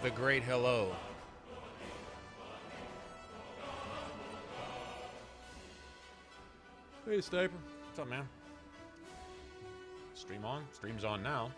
The great hello. Hey, Sniper. What's up, man? Stream on? Stream's on now.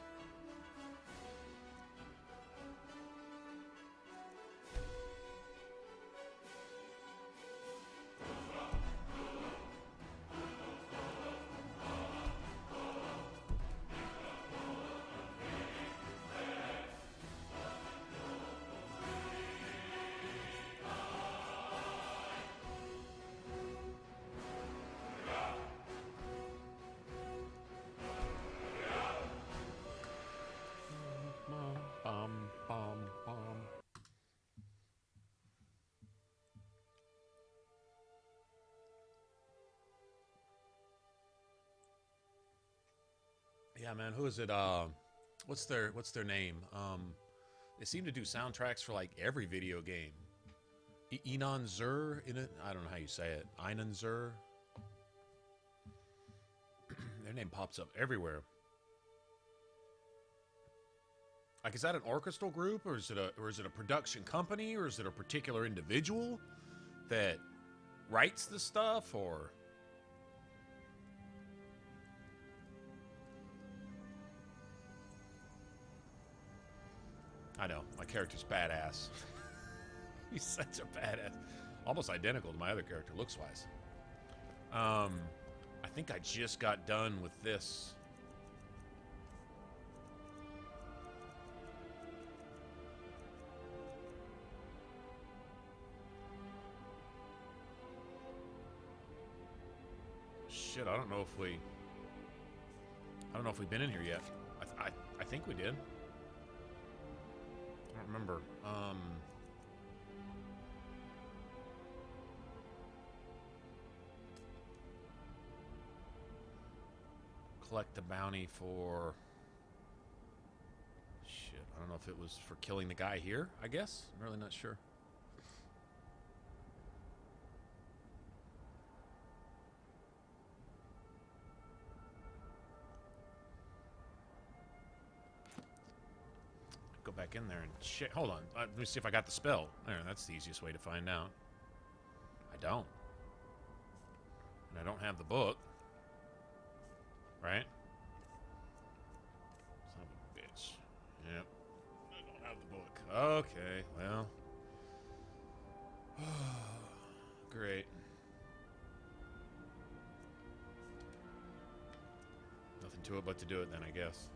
Yeah, man. Who is it? What's their name? They seem to do soundtracks for like every video game. Inan Zur in it. I don't know how you say it. Inan Zur. Their name pops up everywhere. Like, is that an orchestral group, or is it a production company, or is it a particular individual that writes the stuff, or? I know, my character's badass. He's such a badass. Almost identical to my other character, looks-wise. I think I just got done with this. Shit, I don't know if we've been in here yet. I think we did. I don't remember. Collect the bounty for... Shit, I don't know if it was for killing the guy here, I guess? I'm really not sure. Go back in there and shit. Hold on. Let me see if I got the spell. There, that's the easiest way to find out. I don't. And I don't have the book. Right? Son of a bitch. Yep. I don't have the book. Okay, well. Great. Nothing to it but to do it then, I guess.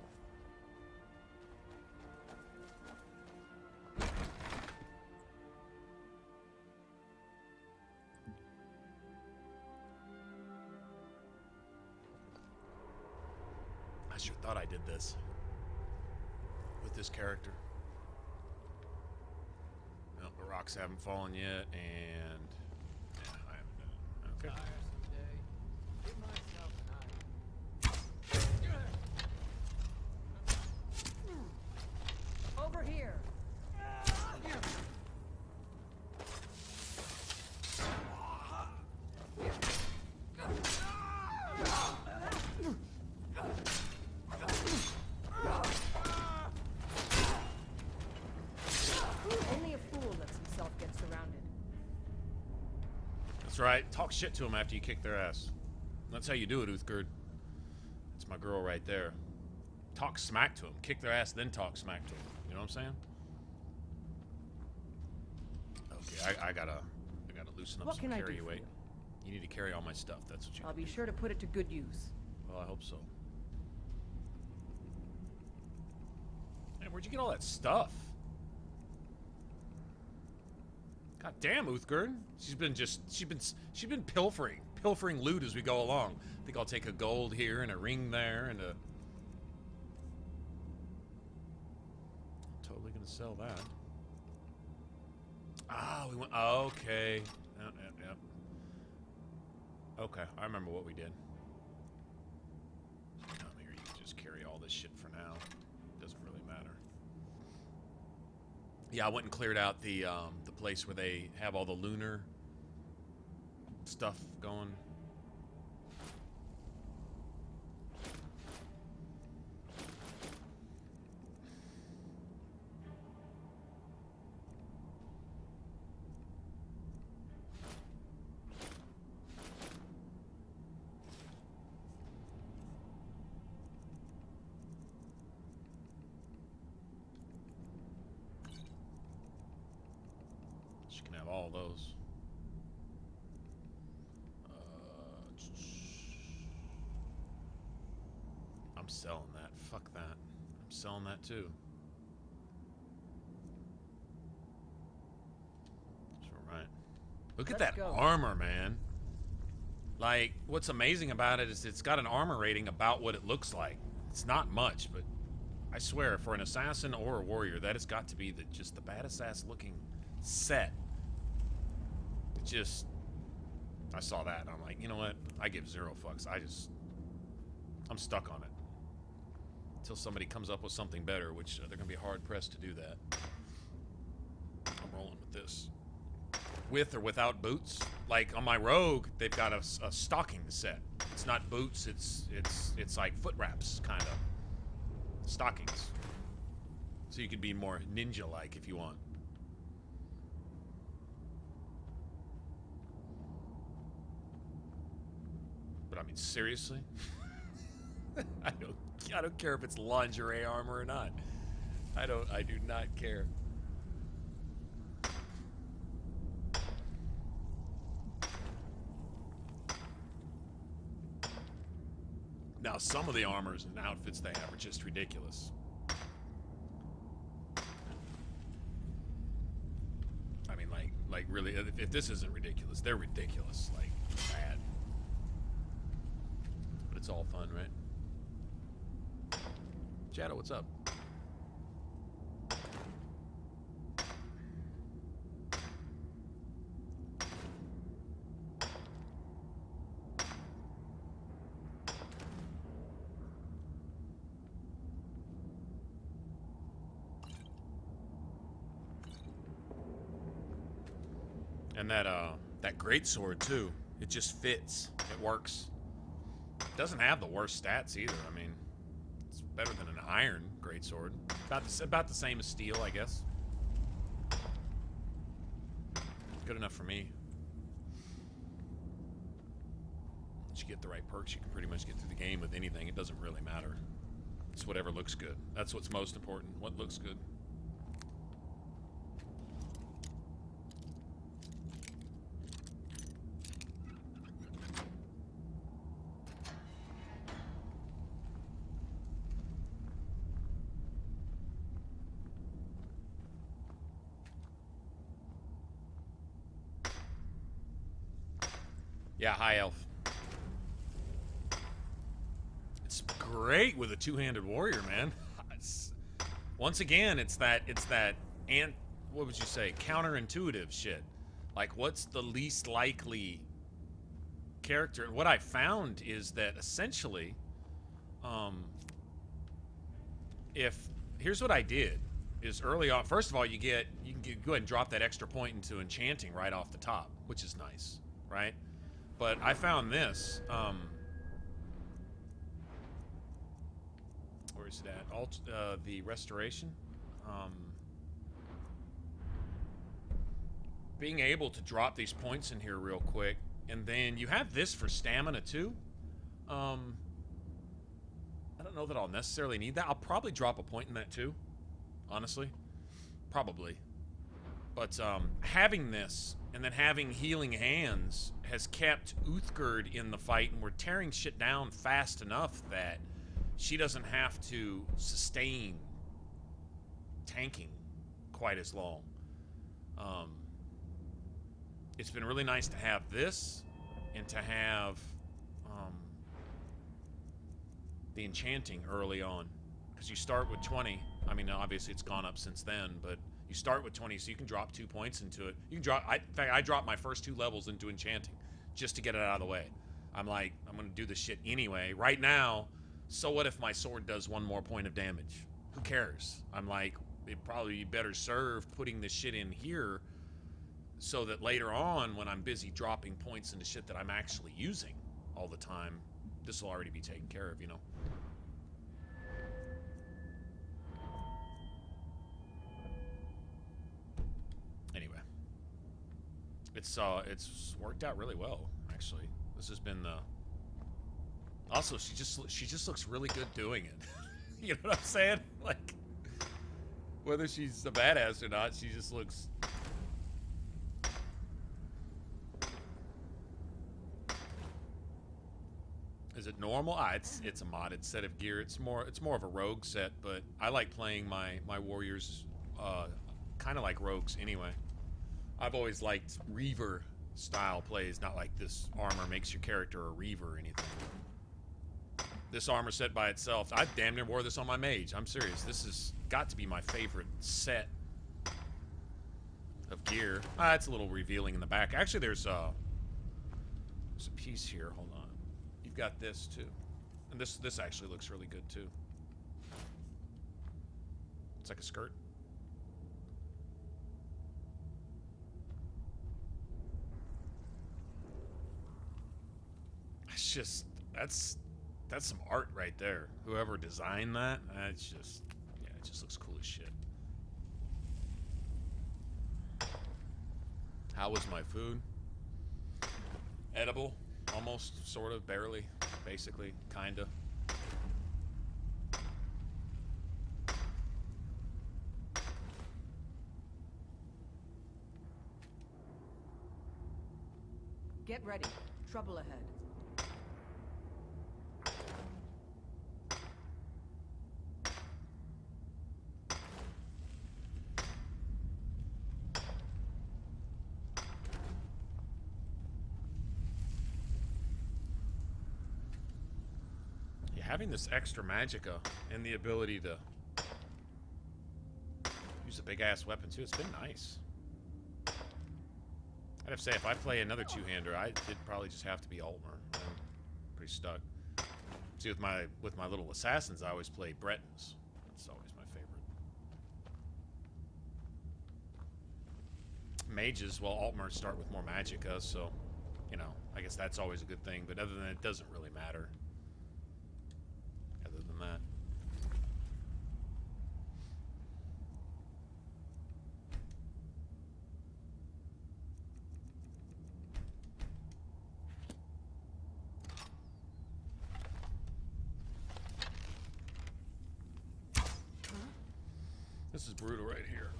I sure thought I did this with this character. No, the rocks haven't fallen yet, and yeah, I haven't done it. Okay. Over here. That's right. Talk shit to them after you kick their ass. That's how you do it, Uthgerd. That's my girl right there. talk smack to them. Kick their ass, then talk smack to them. You know what I'm saying? Okay, I gotta loosen up some carry weight. You need to carry all my stuff. That's what you. I'll be sure to put it to good use. Well, I hope so. Man, where'd you get all that stuff? God damn, Uthgerd. She's been pilfering loot as we go along. I think I'll take a gold here and a ring there and a. Totally gonna sell that. Ah, we went. Oh, okay. Yep. Okay, I remember what we did. Here, you can just carry all this shit for now. Doesn't really matter. Yeah, I went and cleared out the place where they have all the lunar stuff going. All those. I'm selling that. Fuck that. I'm selling that too. That's right. Look at that armor, man. Like, what's amazing about it is it's got an armor rating about what it looks like. It's not much, but I swear, for an assassin or a warrior, that has got to be just the baddest ass looking set. I saw that and I'm like, you know what? I give zero fucks. I'm stuck on it. Until somebody comes up with something better, which they're gonna be hard pressed to do that. I'm rolling with this. With or without boots. Like on my rogue, they've got a stocking set. It's not boots, it's like foot wraps, kind of. Stockings. So you could be more ninja-like if you want. But I mean, seriously? I don't care if it's lingerie armor or not. I do not care. Now, some of the armors and outfits they have are just ridiculous. I mean, like really, if this isn't ridiculous, they're ridiculous. Like, bad. But it's all fun, right? Shadow, what's up? And that greatsword too. It just fits. It works. It doesn't have the worst stats either. I mean, it's better than an iron greatsword. About the same as steel, I guess. Good enough for me. Once you get the right perks, you can pretty much get through the game with anything. It doesn't really matter. It's whatever looks good. That's what's most important. What looks good. Yeah, high elf. It's great with a two-handed warrior, man. Once again, it's that what would you say, counterintuitive shit. Like, what's the least likely character? What I found is that essentially, here's what I did is early on. First of all, you can go ahead and drop that extra point into enchanting right off the top, which is nice, right? But I found this, where is it at? The restoration. Being able to drop these points in here real quick, and then you have this for stamina too. And don't know that I'll necessarily need that. I'll probably drop a point in that too, honestly. Probably. But having this and then having healing hands has kept Uthgerd in the fight, and we're tearing shit down fast enough that she doesn't have to sustain tanking quite as long. It's been really nice to have this and to have the enchanting early on, because you start with 20. I mean, obviously it's gone up since then, but you start with 20, so you can drop 2 points into it. You can drop. In fact, I dropped my first 2 levels into enchanting just to get it out of the way. I'm like, I'm gonna do this shit anyway. Right now, so what if my sword does 1 more point of damage? Who cares? I'm like, it'd probably be better served putting this shit in here, so that later on, when I'm busy dropping points into shit that I'm actually using all the time, this will already be taken care of, you know. Anyway, it's worked out really well, actually. This has been the. Also, she just looks really good doing it. You know what I'm saying? Like, whether she's a badass or not, she just looks. Is it normal? It's a modded set of gear. It's more of a rogue set, but I like playing my warriors kind of like rogues anyway. I've always liked Reaver style plays, not like this armor makes your character a Reaver or anything. This armor set by itself, I damn near wore this on my mage. I'm serious. This has got to be my favorite set of gear. It's a little revealing in the back. Actually, there's a piece here. Hold on. You've got this too, and this actually looks really good too. It's like a skirt. It's just that's some art right there. Whoever designed that, it's just, yeah, it just looks cool as shit. How was my food? Edible. Almost, sort of, barely, basically, kinda. Get ready. Trouble ahead. Having this extra magicka and the ability to use a big-ass weapon, too, it's been nice. I'd have to say, if I play another two-hander, it'd probably just have to be Altmer. I'm pretty stuck. See, with my little assassins, I always play Bretons. That's always my favorite. Mages, well, Altmer start with more magicka, so, you know, I guess that's always a good thing. But other than that, it doesn't really matter. That. This is brutal right here.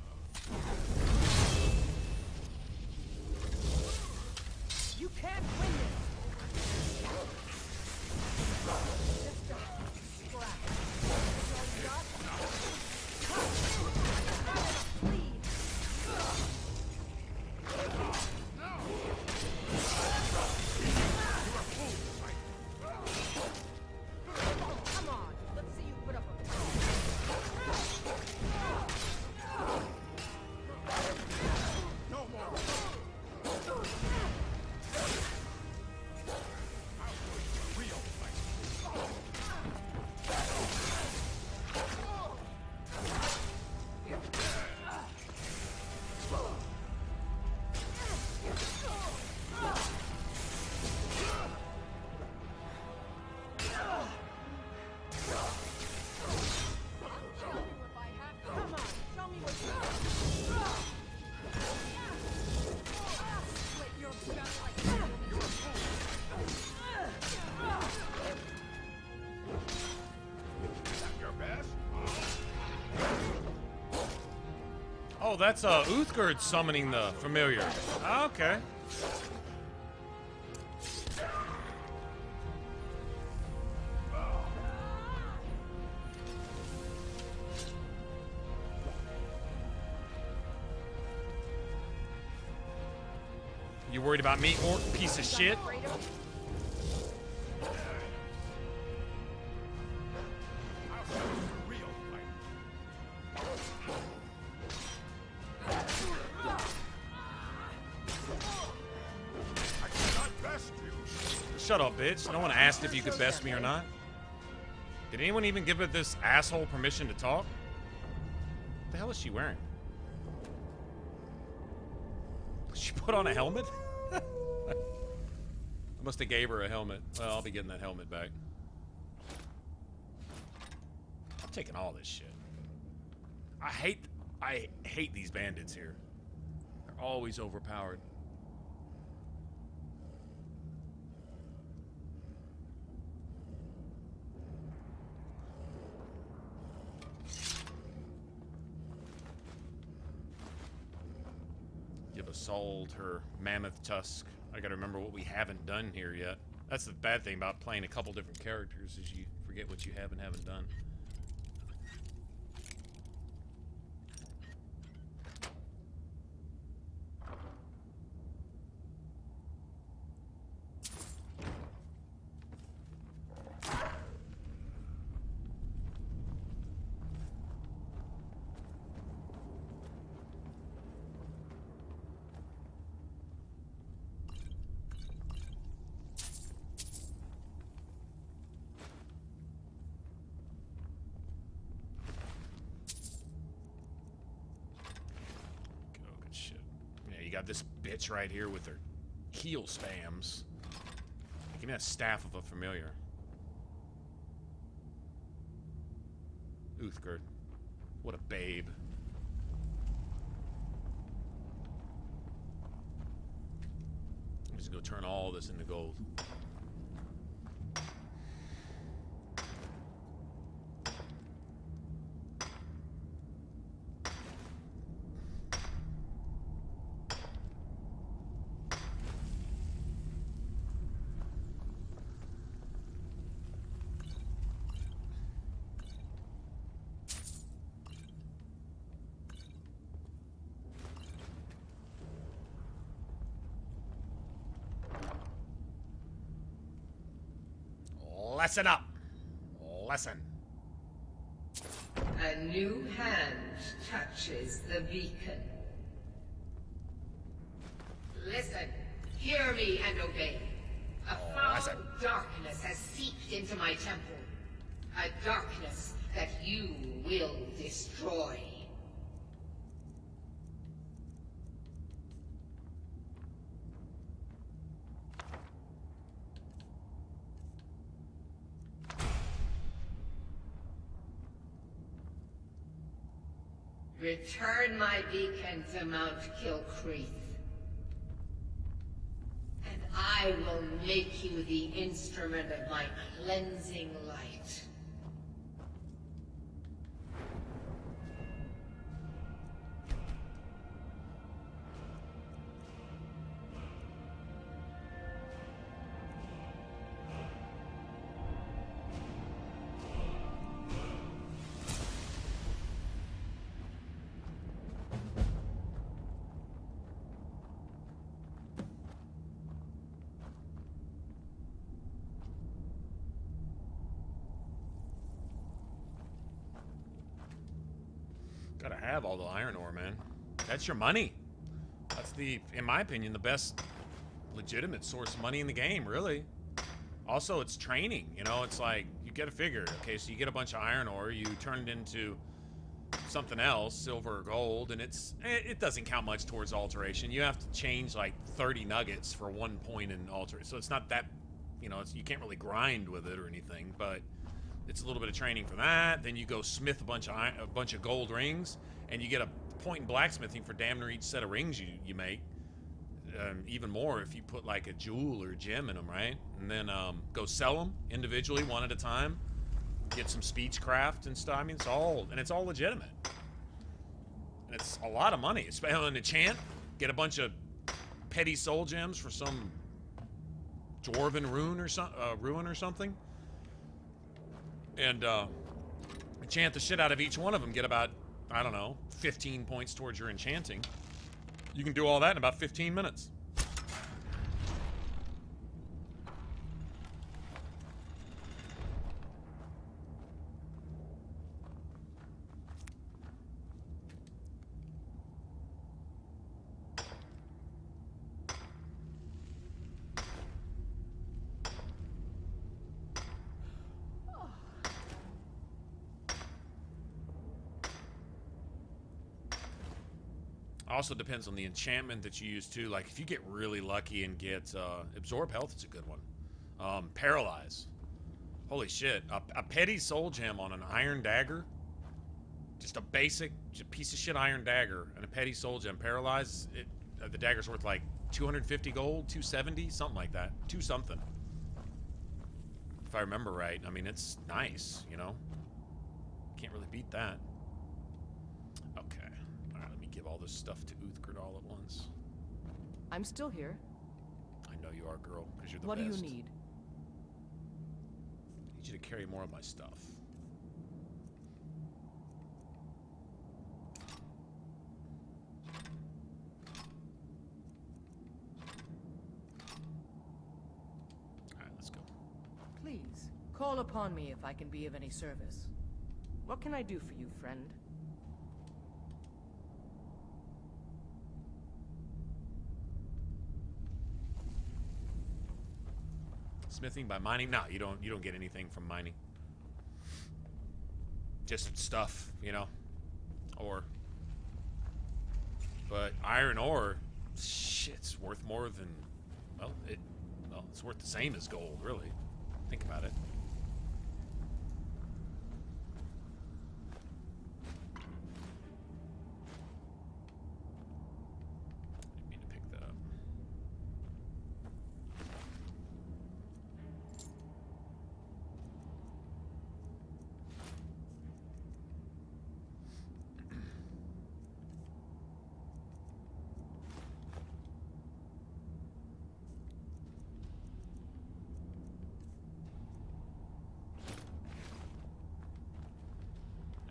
You can't win this. Oh, that's Uthgerd summoning the familiar. Okay. You worried about me, or piece of shit? Shut up, bitch. No one asked if you could best me or not. Did anyone even give this asshole permission to talk? What the hell is she wearing? She put on a helmet? I must have gave her a helmet. Well, I'll be getting that helmet back. I'm taking all this shit. I hate these bandits here. They're always overpowered. Give Assault her mammoth tusk. I gotta remember what we haven't done here yet. That's the bad thing about playing a couple different characters, is you forget what you have and haven't done. Got this bitch right here with her heal spams. Give me that staff of a familiar. Uthgerd. What a babe. I'm just gonna turn all this into gold. Lesson up. Lesson. A new hand touches the beacon. Listen, hear me and obey. A foul darkness has seeped into my temple. A darkness that you will destroy. Return my beacon to Mount Kilcreath, and I will make you the instrument of my cleansing light. Gotta have all the iron ore, man. That's your money. That's the, in my opinion, the best legitimate source of money in the game, really. Also, it's training, you know, it's like, you gotta figure, okay, so you get a bunch of iron ore, you turn it into something else, silver or gold, and it doesn't count much towards alteration. You have to change like 30 nuggets for 1 point in alteration. So it's not that, you know, you can't really grind with it or anything, but it's a little bit of training for that. Then you go smith a bunch of gold rings, and you get a point in blacksmithing for damn near each set of rings you make. Even more if you put like a jewel or a gem in them, right? And then go sell them individually, one at a time. Get some speechcraft and stuff. I mean, it's all legitimate. It's a lot of money. Spend on an enchant, get a bunch of petty soul gems for some dwarven ruin or something, and enchant the shit out of each one of them. Get about, I don't know, 15 points towards your enchanting. You can do all that in about 15 minutes. Also depends on the enchantment that you use too. Like if you get really lucky and get absorb health, it's a good one. Paralyze. Holy shit! A petty soul gem on an iron dagger. Just a basic, just piece of shit iron dagger and a petty soul gem. Paralyze. The dagger's worth like 250 gold, 270, something like that. 2 something. If I remember right. I mean, it's nice, you know. Can't really beat that. Okay. Alright, let me give all this stuff to Uthgard all at once. I'm still here. I know you are, girl, because you're the What best. do you need? I need you to carry more of my stuff. Alright, let's go. Please, call upon me if I can be of any service. What can I do for you, friend? Smithing by mining? No, you don't get anything from mining. Just stuff, you know. Ore. But iron ore, shit's worth more than, well, it's worth the same as gold, really. Think about it. Didn't mean to pick that up.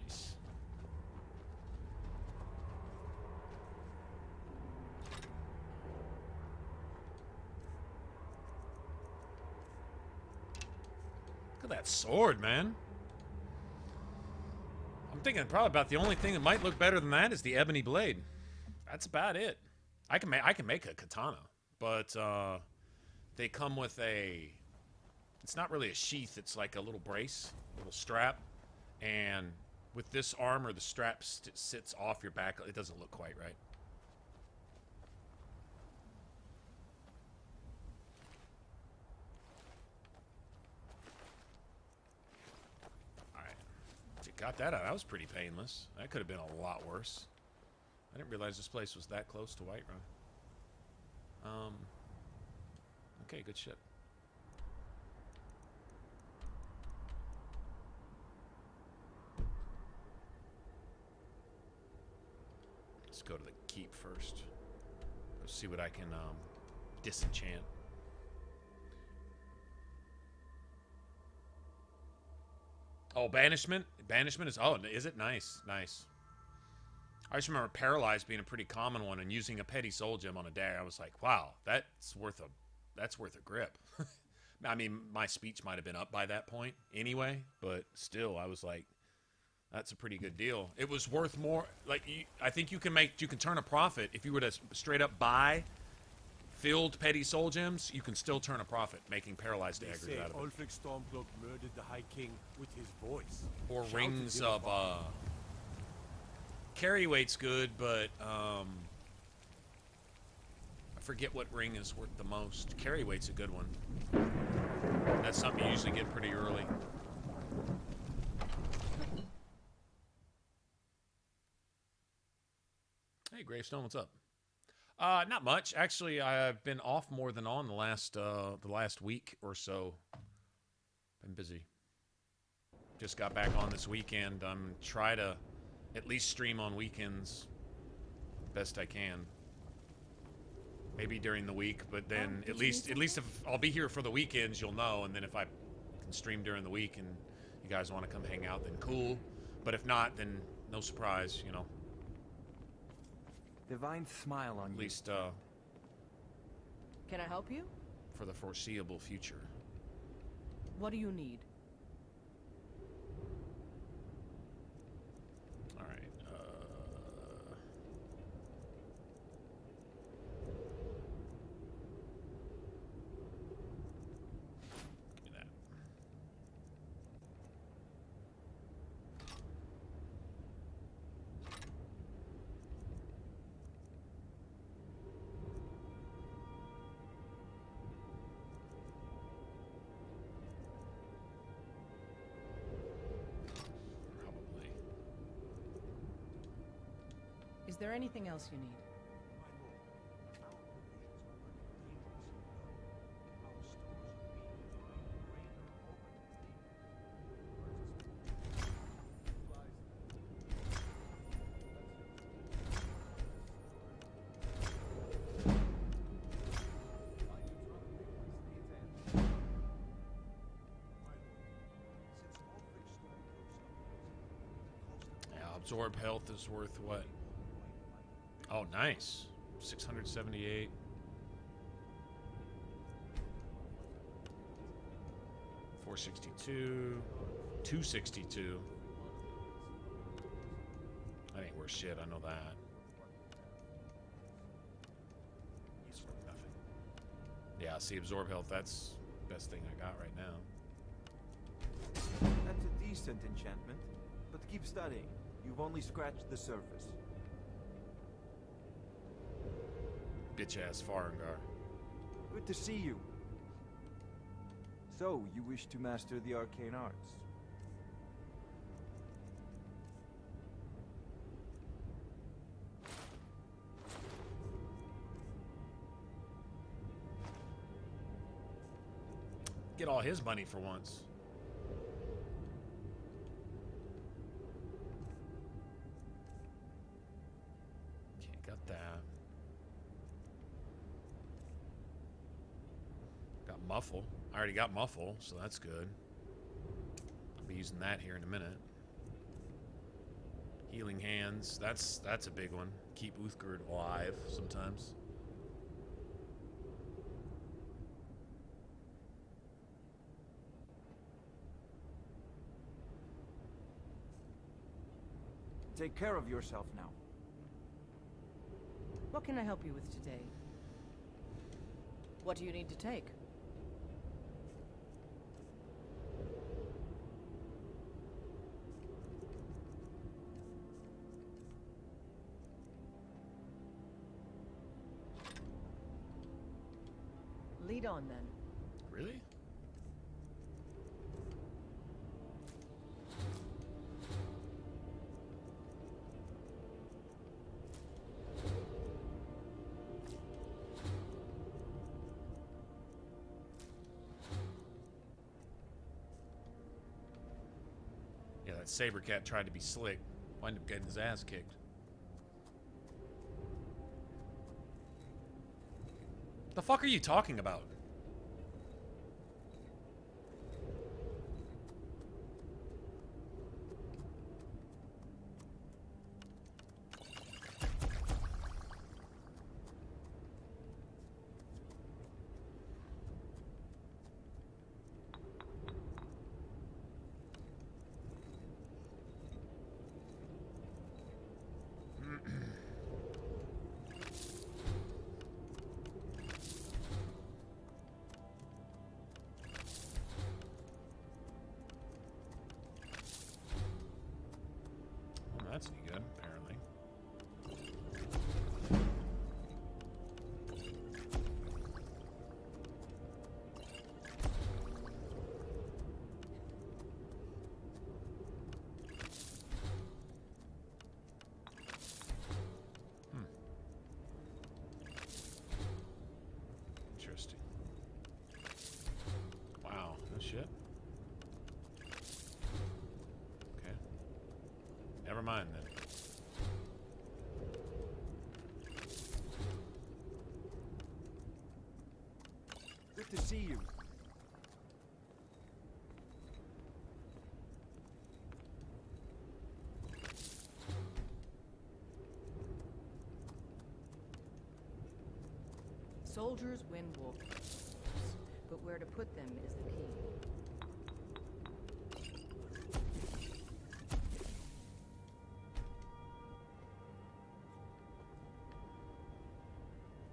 Nice. Look at that sword, man. I'm thinking probably about the only thing that might look better than that is the ebony blade. That's about it. I can make a katana, but they come with a. It's not really a sheath. It's like a little brace, a little strap, and with this armor, the strap sits off your back. It doesn't look quite right. Got that out. That was pretty painless. That could have been a lot worse. I didn't realize this place was that close to Whiterun. Okay, good shit. Let's go to the keep first. Let's see what I can disenchant. Oh, banishment? Banishment is... Oh, is it? Nice. Nice. I just remember paralyzed being a pretty common one and using a petty soul gem on a dagger. I was like, wow, that's worth a grip. I mean, my speech might have been up by that point anyway, but still, I was like, that's a pretty good deal. It was worth more... Like, I think you can turn a profit if you were to straight up buy filled petty soul gems. You can still turn a profit making paralyzed daggers out of it. Ulfric Stormcloak murdered the High King with his voice. Or rings of carry weight's good, but I forget what ring is worth the most. Carry weight's a good one. That's something you usually get pretty early. Hey, Gravestone, what's up? Not much. Actually, I've been off more than on the last week or so. Been busy. Just got back on this weekend. I'm try to at least stream on weekends best I can. Maybe during the week, but then Oh, at least if I'll be here for the weekends, you'll know. And then if I can stream during the week and you guys want to come hang out, then cool. But if not, then no surprise, you know. Divine smile on At you. least Can I help you? for the foreseeable future. What do you need? All right. Give me that. Probably. Is there anything else you need? Yeah, absorb health is worth what? Oh, nice. 678. $462. $262. That ain't worth shit, I know that. It's worth nothing. Yeah, see, absorb health, that's the best thing I got right now. That's a decent enchantment, but keep studying. You've only scratched the surface. Bitch-ass Farengar. Good to see you. So, you wish to master the arcane arts? Get all his money for once. Okay, got that. Got muffle. I already got muffle, so that's good. I'll be using that here in a minute. Healing hands. That's a big one. Keep Uthgerd alive sometimes. Take care of yourself now. What can I help you with today? What do you need to take? Lead on, then. Really? Yeah, that saber cat tried to be slick. Wound up getting his ass kicked. The fuck are you talking about? That's any good, apparently. Interesting. Wow, no shit. Okay. Never mind then. see you. Soldiers win war, but where to put them is the key.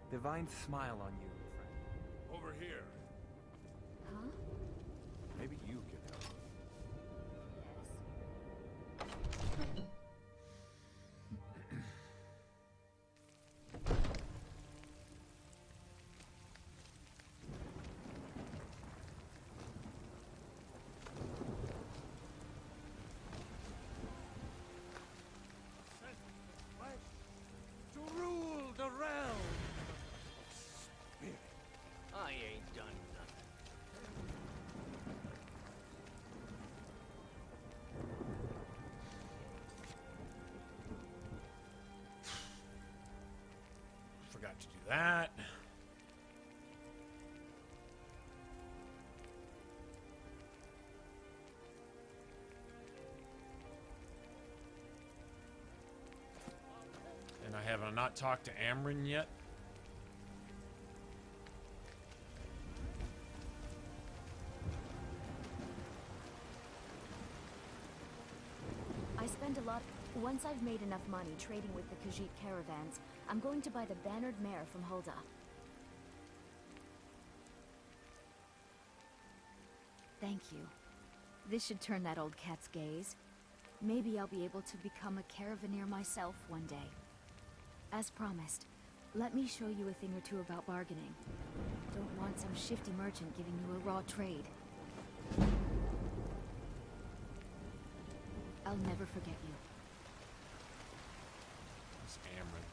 Divine smile on you, Fran. Over here. Huh? Maybe you can help. To rule the realm. I ain't done nothing. Forgot to do that. And I have not talked to Amryn yet. I spend a lot. Once I've made enough money trading with the Khajiit caravans, I'm going to buy the bannered mare from Hulda. Thank you. This should turn that old cat's gaze. Maybe I'll be able to become a caravaneer myself one day. As promised, let me show you a thing or two about bargaining. Don't want some shifty merchant giving you a raw trade. I'll never forget you. It's Amryn.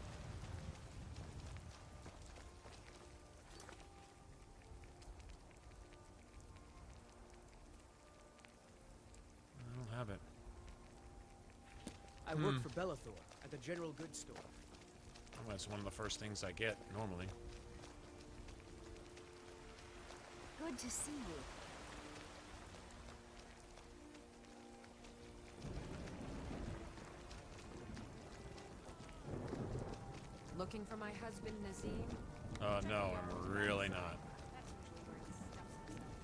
I don't have it. I work for Bellathor at the general goods store. Well, that's one of the first things I get, normally. Good to see you. Looking for my husband, Nazim? No, I'm really not. That's usually where he stuffs himself.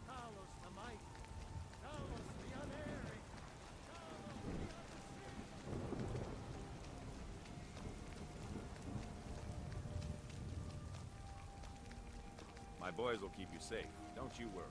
Talos the mighty. Talos the unerring. My boys will keep you safe. Don't you worry.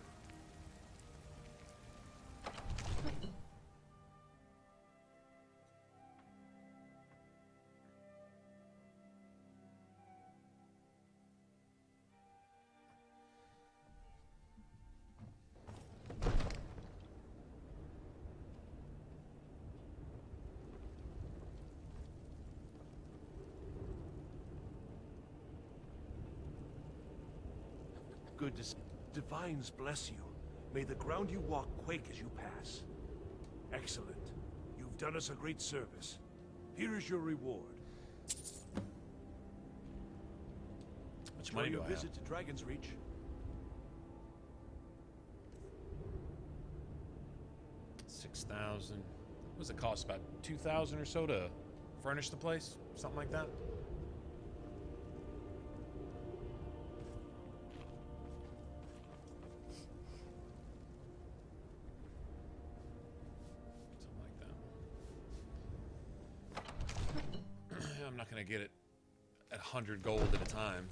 Good to see. Divines bless you. May the ground you walk quake as you pass. Excellent. You've done us a great service. Here is your reward. Much money do Enjoy I your have? visit to Dragon's Reach. $6,000. What does it cost? About $2,000 or so to furnish the place? Something like that? I'm not going to get it at 100 gold at a time.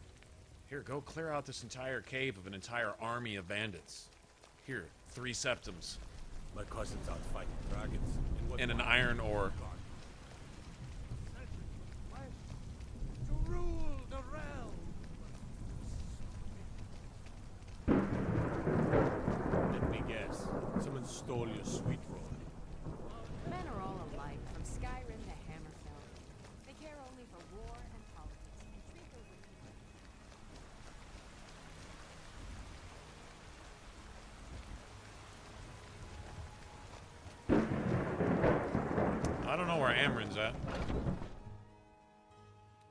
Here, go clear out this entire cave of an entire army of bandits. Here, 3 septums. My cousin's out fighting dragons. And an iron ore. To rule the realm. Let me guess. Someone stole your sweet roll. Men are all alike, from Skyrim to Hammerfell. They care only for war and politics, and treat their I don't know where Amryn's at.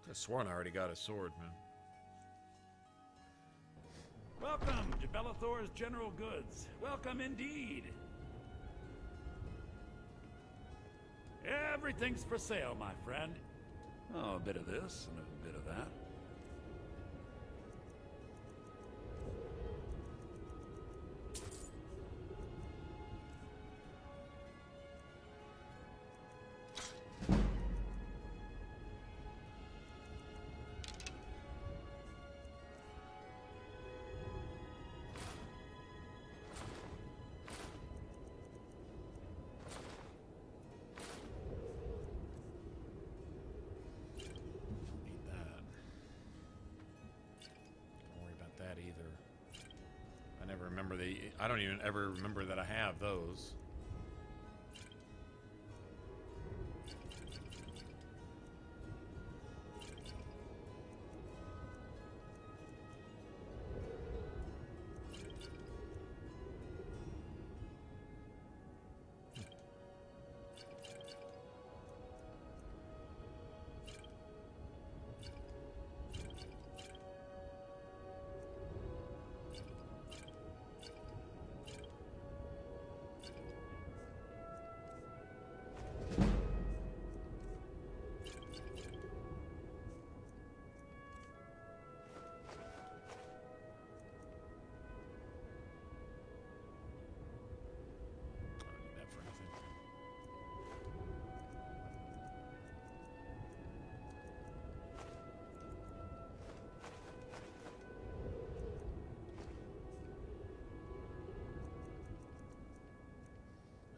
To I sworn I already got a sword, man. Welcome to Bellathor's General Goods. Welcome indeed. Everything's for sale, my friend. Oh, a bit of this and a bit of that. I don't even ever remember that I have those.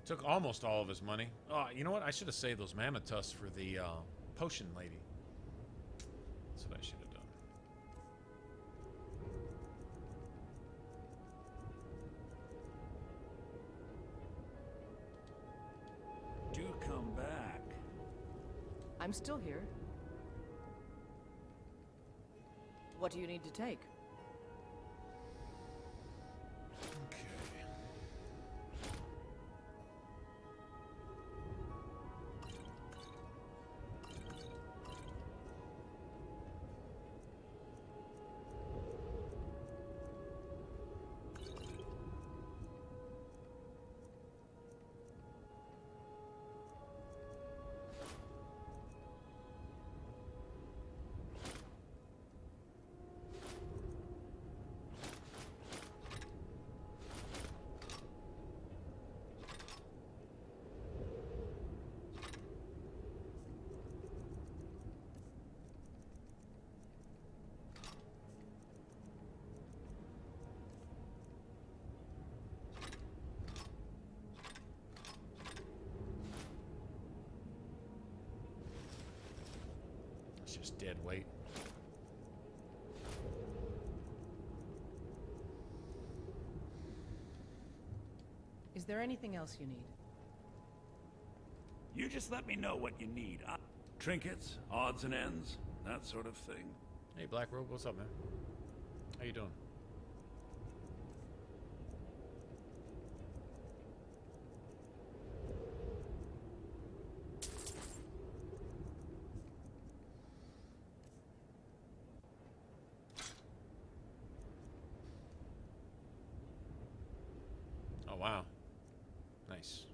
Took almost all of his money. Oh, you know what? I should have saved those mammoth tusks for the potion lady. That's what I should have done. Do come back. I'm still here. What do you need to take? Just dead weight. Is there anything else you need? You just let me know what you need. Trinkets, odds and ends, that sort of thing. Hey, Black Robe, what's up, man? How you doing? Oh, wow. Nice.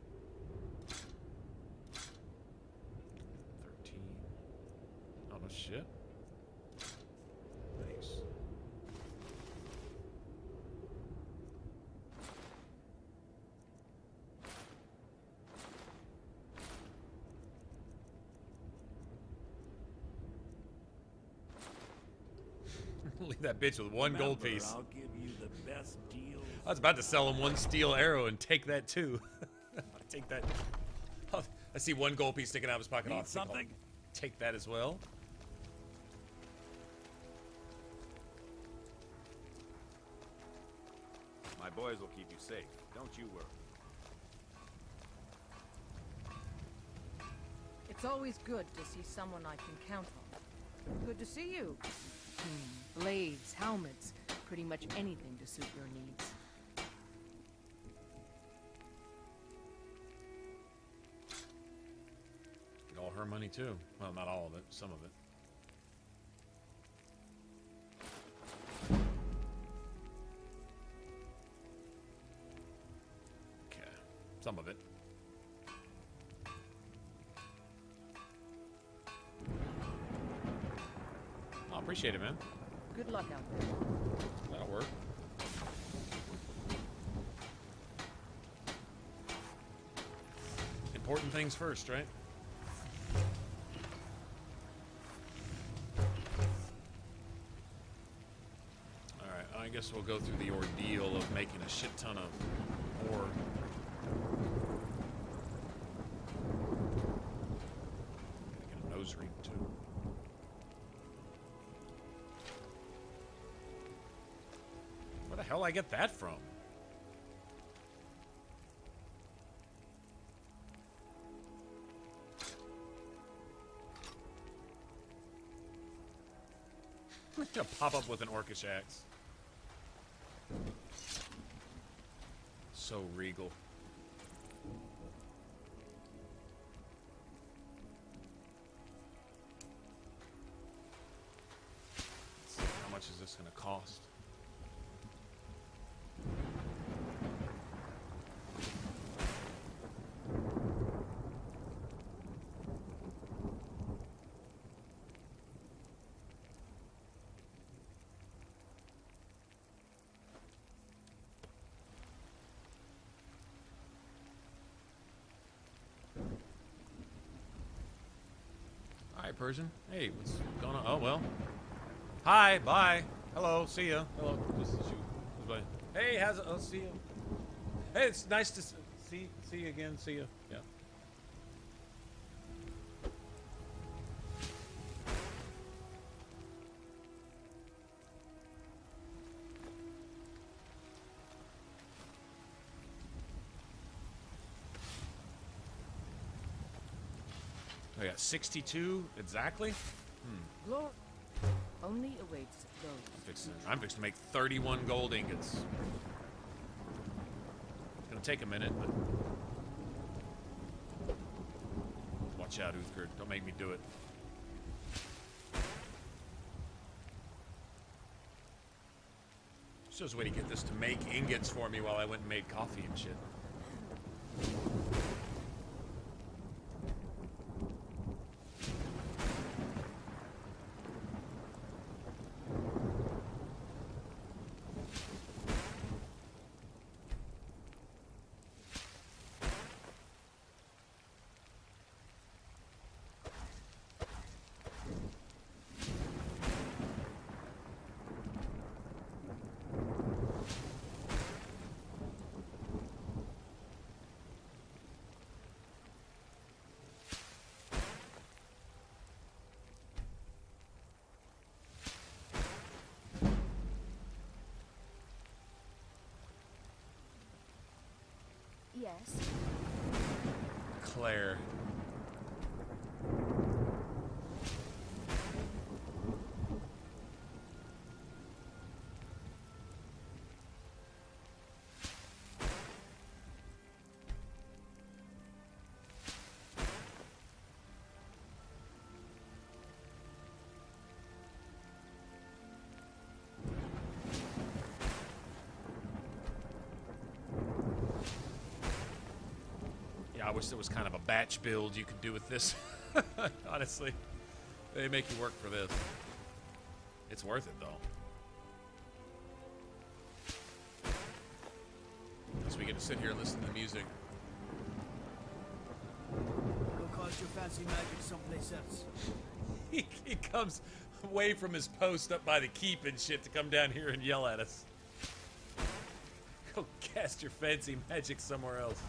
13. Oh, no shit. Nice. Leave that bitch with one gold piece. I'll give you the best deals. I was about to sell him one steel arrow and take that too. I'll take that. Oh, I see one gold piece sticking out of his pocket. Need something? Take that as well. My boys will keep you safe. Don't you worry. It's always good to see someone I can count on. Good to see you. Blades, helmets, pretty much anything to suit your needs. All her money too. Well, not all of it, some of it. Some of it. Oh, appreciate it, man. Good luck out there. That'll work. Important things first, right? Alright, I guess we'll go through the ordeal of making a shit ton of ore. Gotta get a nose ring, too. Where the hell I get that from? Gonna pop up with an orcish axe. So regal. Let's see, how much is this gonna cost? Hi, Persian. Hey, what's going on? Oh, well. Hi, bye. Hello, see ya. Hello, just shoot. Goodbye. Hey, how's it? Oh, see ya. Hey, it's nice to see you again. See ya. Yeah. I got 62 exactly. Glory only awaits those. I'm fixing to make 31 gold ingots. It's gonna take a minute, but watch out, Uthgerd. Don't make me do it. Shows a way to get this to make ingots for me while I went and made coffee and shit. Yes. Claire. I wish there was kind of a batch build you could do with this. Honestly, they make you work for this. It's worth it, though. Because we get to sit here and listen to the music. Go cause your fancy magic someplace else. He comes away from his post up by the keep and shit to come down here and yell at us. Go cast your fancy magic somewhere else.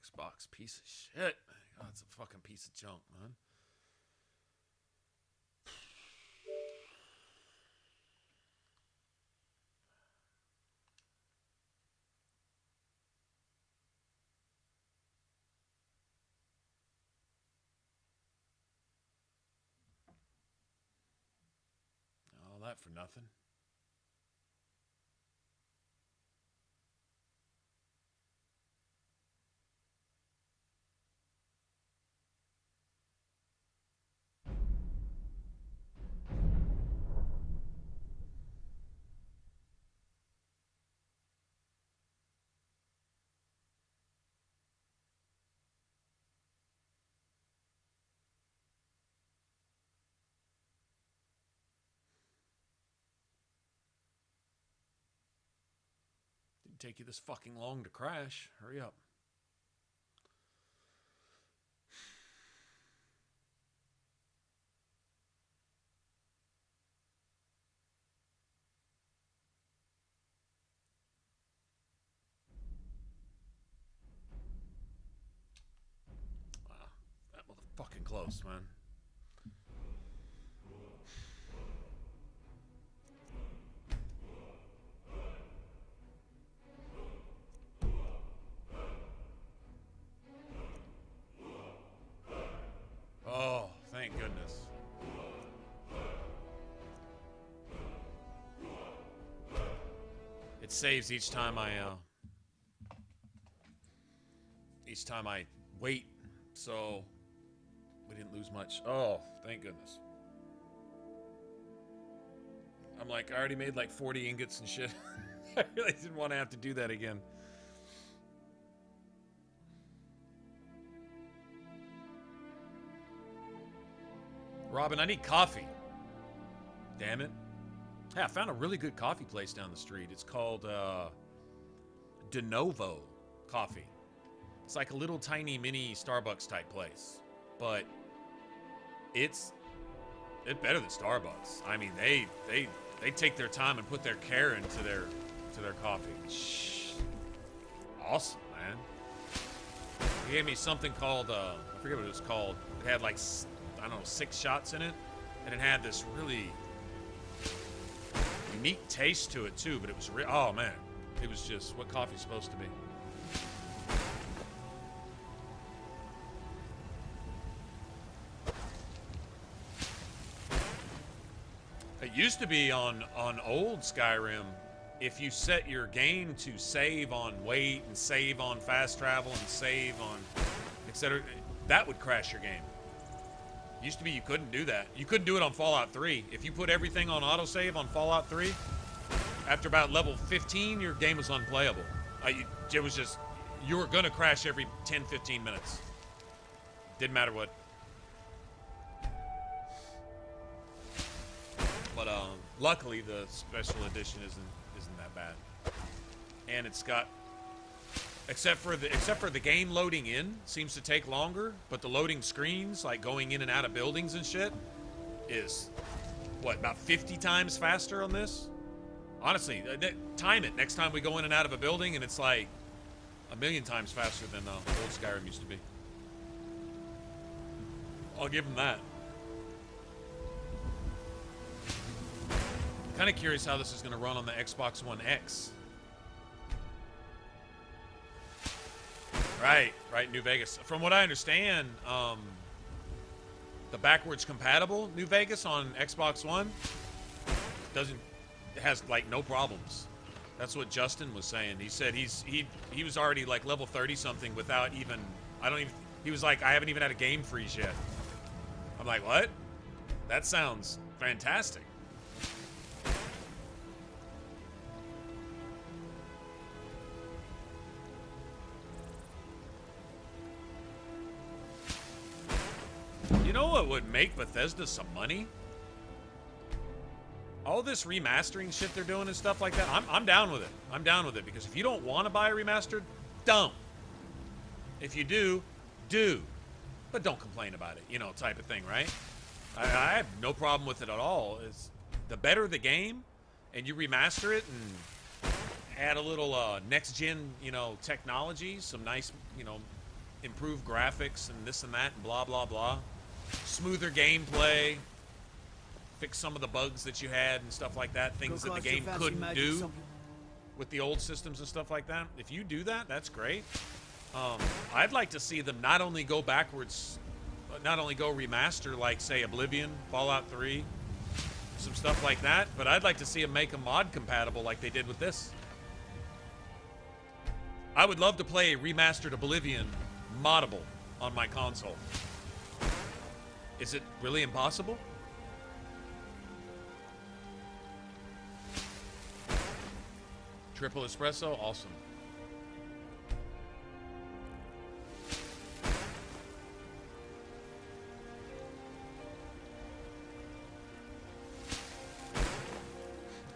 Xbox piece of shit. God, it's a fucking piece of junk, man. that for nothing. Didn't take you this fucking long to crash. Hurry up. Wow, that motherfucking close, man. Oh, thank goodness. It saves each time I wait, so we didn't lose much. Oh, thank goodness. I'm like, I already made like 40 ingots and shit. I really didn't want to have to do that again. Robin, I need coffee. Damn it. Hey, I found a really good coffee place down the street. It's called De Novo Coffee. It's like a little tiny mini Starbucks type place. But it's better than Starbucks. I mean, they take their time and put their care into their coffee. Shh. Awesome, man. He gave me something called I forget what it was called. It had like, I don't know, 6 shots in it, and it had this really unique taste to it too. But it was oh man, it was just what coffee's supposed to be. It used to be on old Skyrim, if you set your game to save on weight and save on fast travel and save on etc., that would crash your game. Used to be you couldn't do that. You couldn't do it on Fallout 3. If you put everything on autosave on Fallout 3, after about level 15, your game was unplayable. It was just, you were going to crash every 10, 15 minutes. Didn't matter what. But luckily, the special edition isn't that bad. And it's got, except for the game loading in seems to take longer, but the loading screens, like going in and out of buildings and shit, is what, about 50 times faster on this? Honestly, time it next time we go in and out of a building, and it's like 1,000,000 times faster than old Skyrim used to be. I'll give them that. Kind of curious how this is going to run on the Xbox One X. Right, New Vegas. From what I understand, the backwards compatible New Vegas on Xbox One has like no problems. That's what Justin was saying. He said he was already like level 30 something without even, he was like, I haven't even had a game freeze yet. I'm like, what? That sounds fantastic. You know what would make Bethesda some money? All this remastering shit they're doing and stuff like that, I'm down with it. I'm down with it, because if you don't want to buy a remastered, don't. If you do. But don't complain about it, type of thing, right? I have no problem with it at all. It's the better the game, and you remaster it and add a little next-gen, technology, some nice, improved graphics and this and that and blah, blah, blah. Smoother gameplay, fix some of the bugs that you had and stuff like that, things that the game couldn't do with the old systems and stuff like that. If you do that, that's great. I'd like to see them not only go backwards, not only go remaster like, say, Oblivion, Fallout 3, some stuff like that, but I'd like to see them make them mod compatible like they did with this. I would love to play a remastered Oblivion moddable on my console. Is it really impossible? Triple espresso, awesome.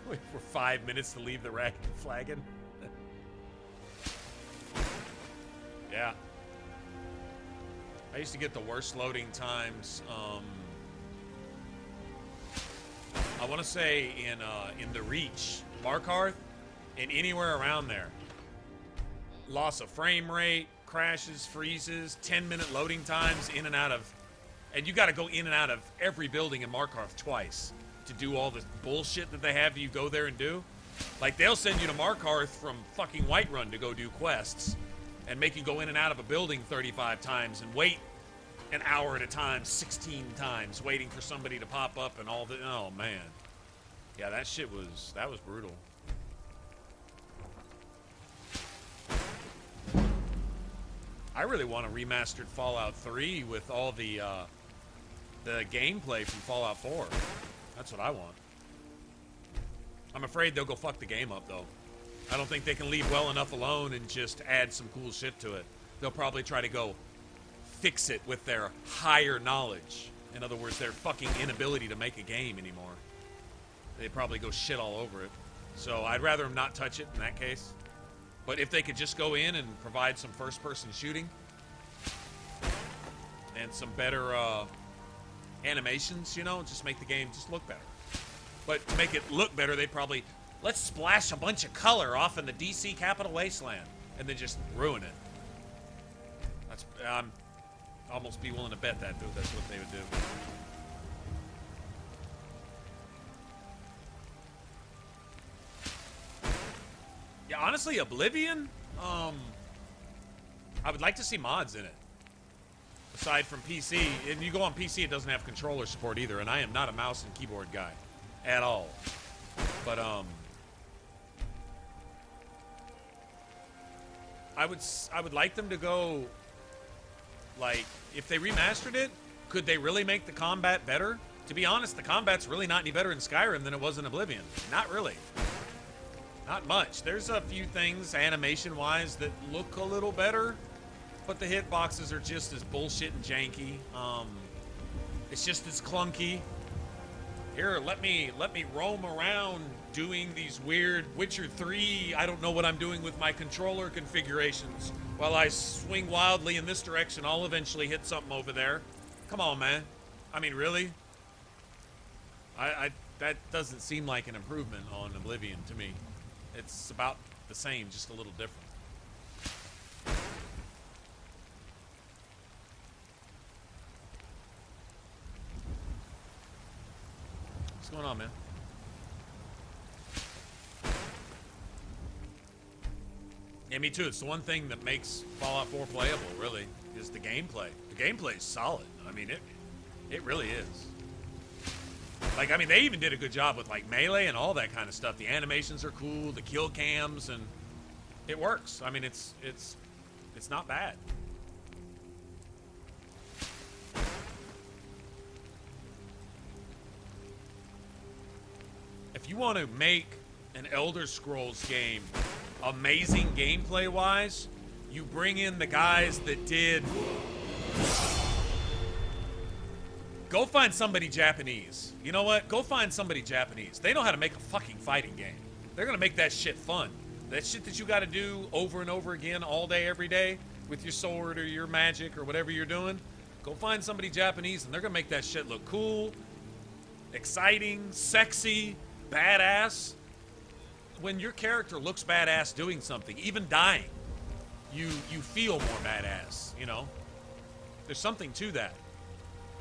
Wait for 5 minutes to leave the rack flagging. Yeah. I used to get the worst loading times. I want to say in the Reach, Markarth, and anywhere around there. Loss of frame rate, crashes, freezes, 10-minute loading times in and out of, and you got to go in and out of every building in Markarth twice to do all the bullshit that they have you go there and do. Like, they'll send you to Markarth from fucking Whiterun to go do quests and make you go in and out of a building 35 times and wait an hour at a time, 16 times, waiting for somebody to pop up and all the, oh man. Yeah, that shit was, that was brutal. I really want a remastered Fallout 3 with all the gameplay from Fallout 4. That's what I want. I'm afraid they'll go fuck the game up, though. I don't think they can leave well enough alone and just add some cool shit to it. They'll probably try to go fix it with their higher knowledge. In other words, their fucking inability to make a game anymore. They'd probably go shit all over it. So I'd rather them not touch it in that case. But if they could just go in and provide some first-person shooting and some better animations, you know, just make the game just look better. But to make it look better, they'd probably, let's splash a bunch of color off in the DC Capital Wasteland and then just ruin it. That's, almost be willing to bet that, dude. That's what they would do. Yeah, honestly, Oblivion, I would like to see mods in it. Aside from PC, and you go on PC, it doesn't have controller support either, and I am not a mouse and keyboard guy at all. But I would like them to go, like, if they remastered it, could they really make the combat better? To be honest, the combat's really not any better in Skyrim than it was in Oblivion. Not really. Not much. There's a few things animation-wise that look a little better, but the hitboxes are just as bullshit and janky. It's just as clunky. Here, let me roam around doing these weird Witcher 3, I don't know what I'm doing with my controller configurations. While I swing wildly in this direction, I'll eventually hit something over there. Come on, man. I mean, really? That doesn't seem like an improvement on Oblivion to me. It's about the same, just a little different. What's going on, man? Yeah, me too. It's the one thing that makes Fallout 4 playable, really, is the gameplay. The gameplay is solid. I mean, it really is. Like, I mean, they even did a good job with, like, melee and all that kind of stuff. The animations are cool, the kill cams, and it works. I mean, it's not bad. If you want to make an Elder Scrolls game amazing gameplay-wise, you bring in the guys that did... Go find somebody Japanese. You know what? Go find somebody Japanese. They know how to make a fucking fighting game. They're gonna make that shit fun. That shit that you gotta do over and over again all day, every day, with your sword or your magic or whatever you're doing. Go find somebody Japanese and they're gonna make that shit look cool, exciting, sexy, badass. When your character looks badass doing something, even dying, you feel more badass, you know? There's something to that.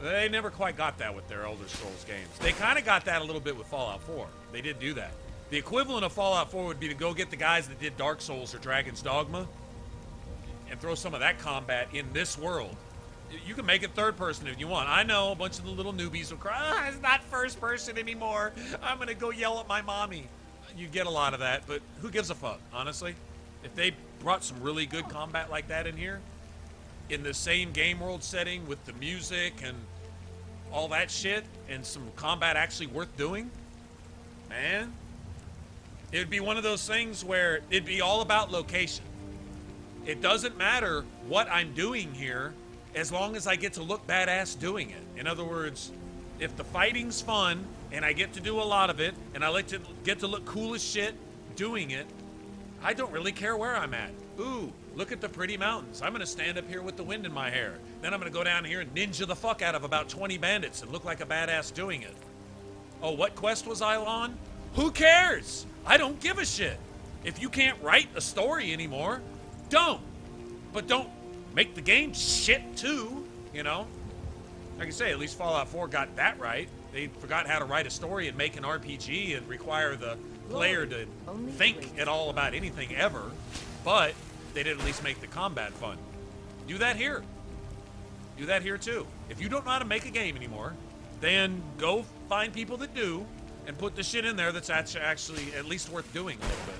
They never quite got that with their Elder Scrolls games. They kind of got that a little bit with Fallout 4. They did do that. The equivalent of Fallout 4 would be to go get the guys that did Dark Souls or Dragon's Dogma and throw some of that combat in this world You can make it third person if you want. I know a bunch of the little newbies will cry, "Ah, it's not first person anymore. I'm going to go yell at my mommy." You get a lot of that, but who gives a fuck, honestly? If they brought some really good combat like that in here, in the same game world setting with the music and all that shit, and some combat actually worth doing, man, it would be one of those things where it'd be all about location. It doesn't matter what I'm doing here as long as I get to look badass doing it. In other words, if the fighting's fun and I get to do a lot of it and I like to get to look cool as shit doing it, I don't really care where I'm at. Ooh, look at the pretty mountains. I'm gonna stand up here with the wind in my hair. Then I'm gonna go down here and ninja the fuck out of about 20 bandits and look like a badass doing it. Oh, what quest was I on? Who cares? I don't give a shit. If you can't write a story anymore, don't. But don't make the game shit too, you know? Like I say, at least Fallout 4 got that right. They forgot how to write a story and make an RPG and require the player to think at all about anything ever. But they did at least make the combat fun. Do that here. Do that here too. If you don't know how to make a game anymore, then go find people that do and put the shit in there that's actually at least worth doing a little bit.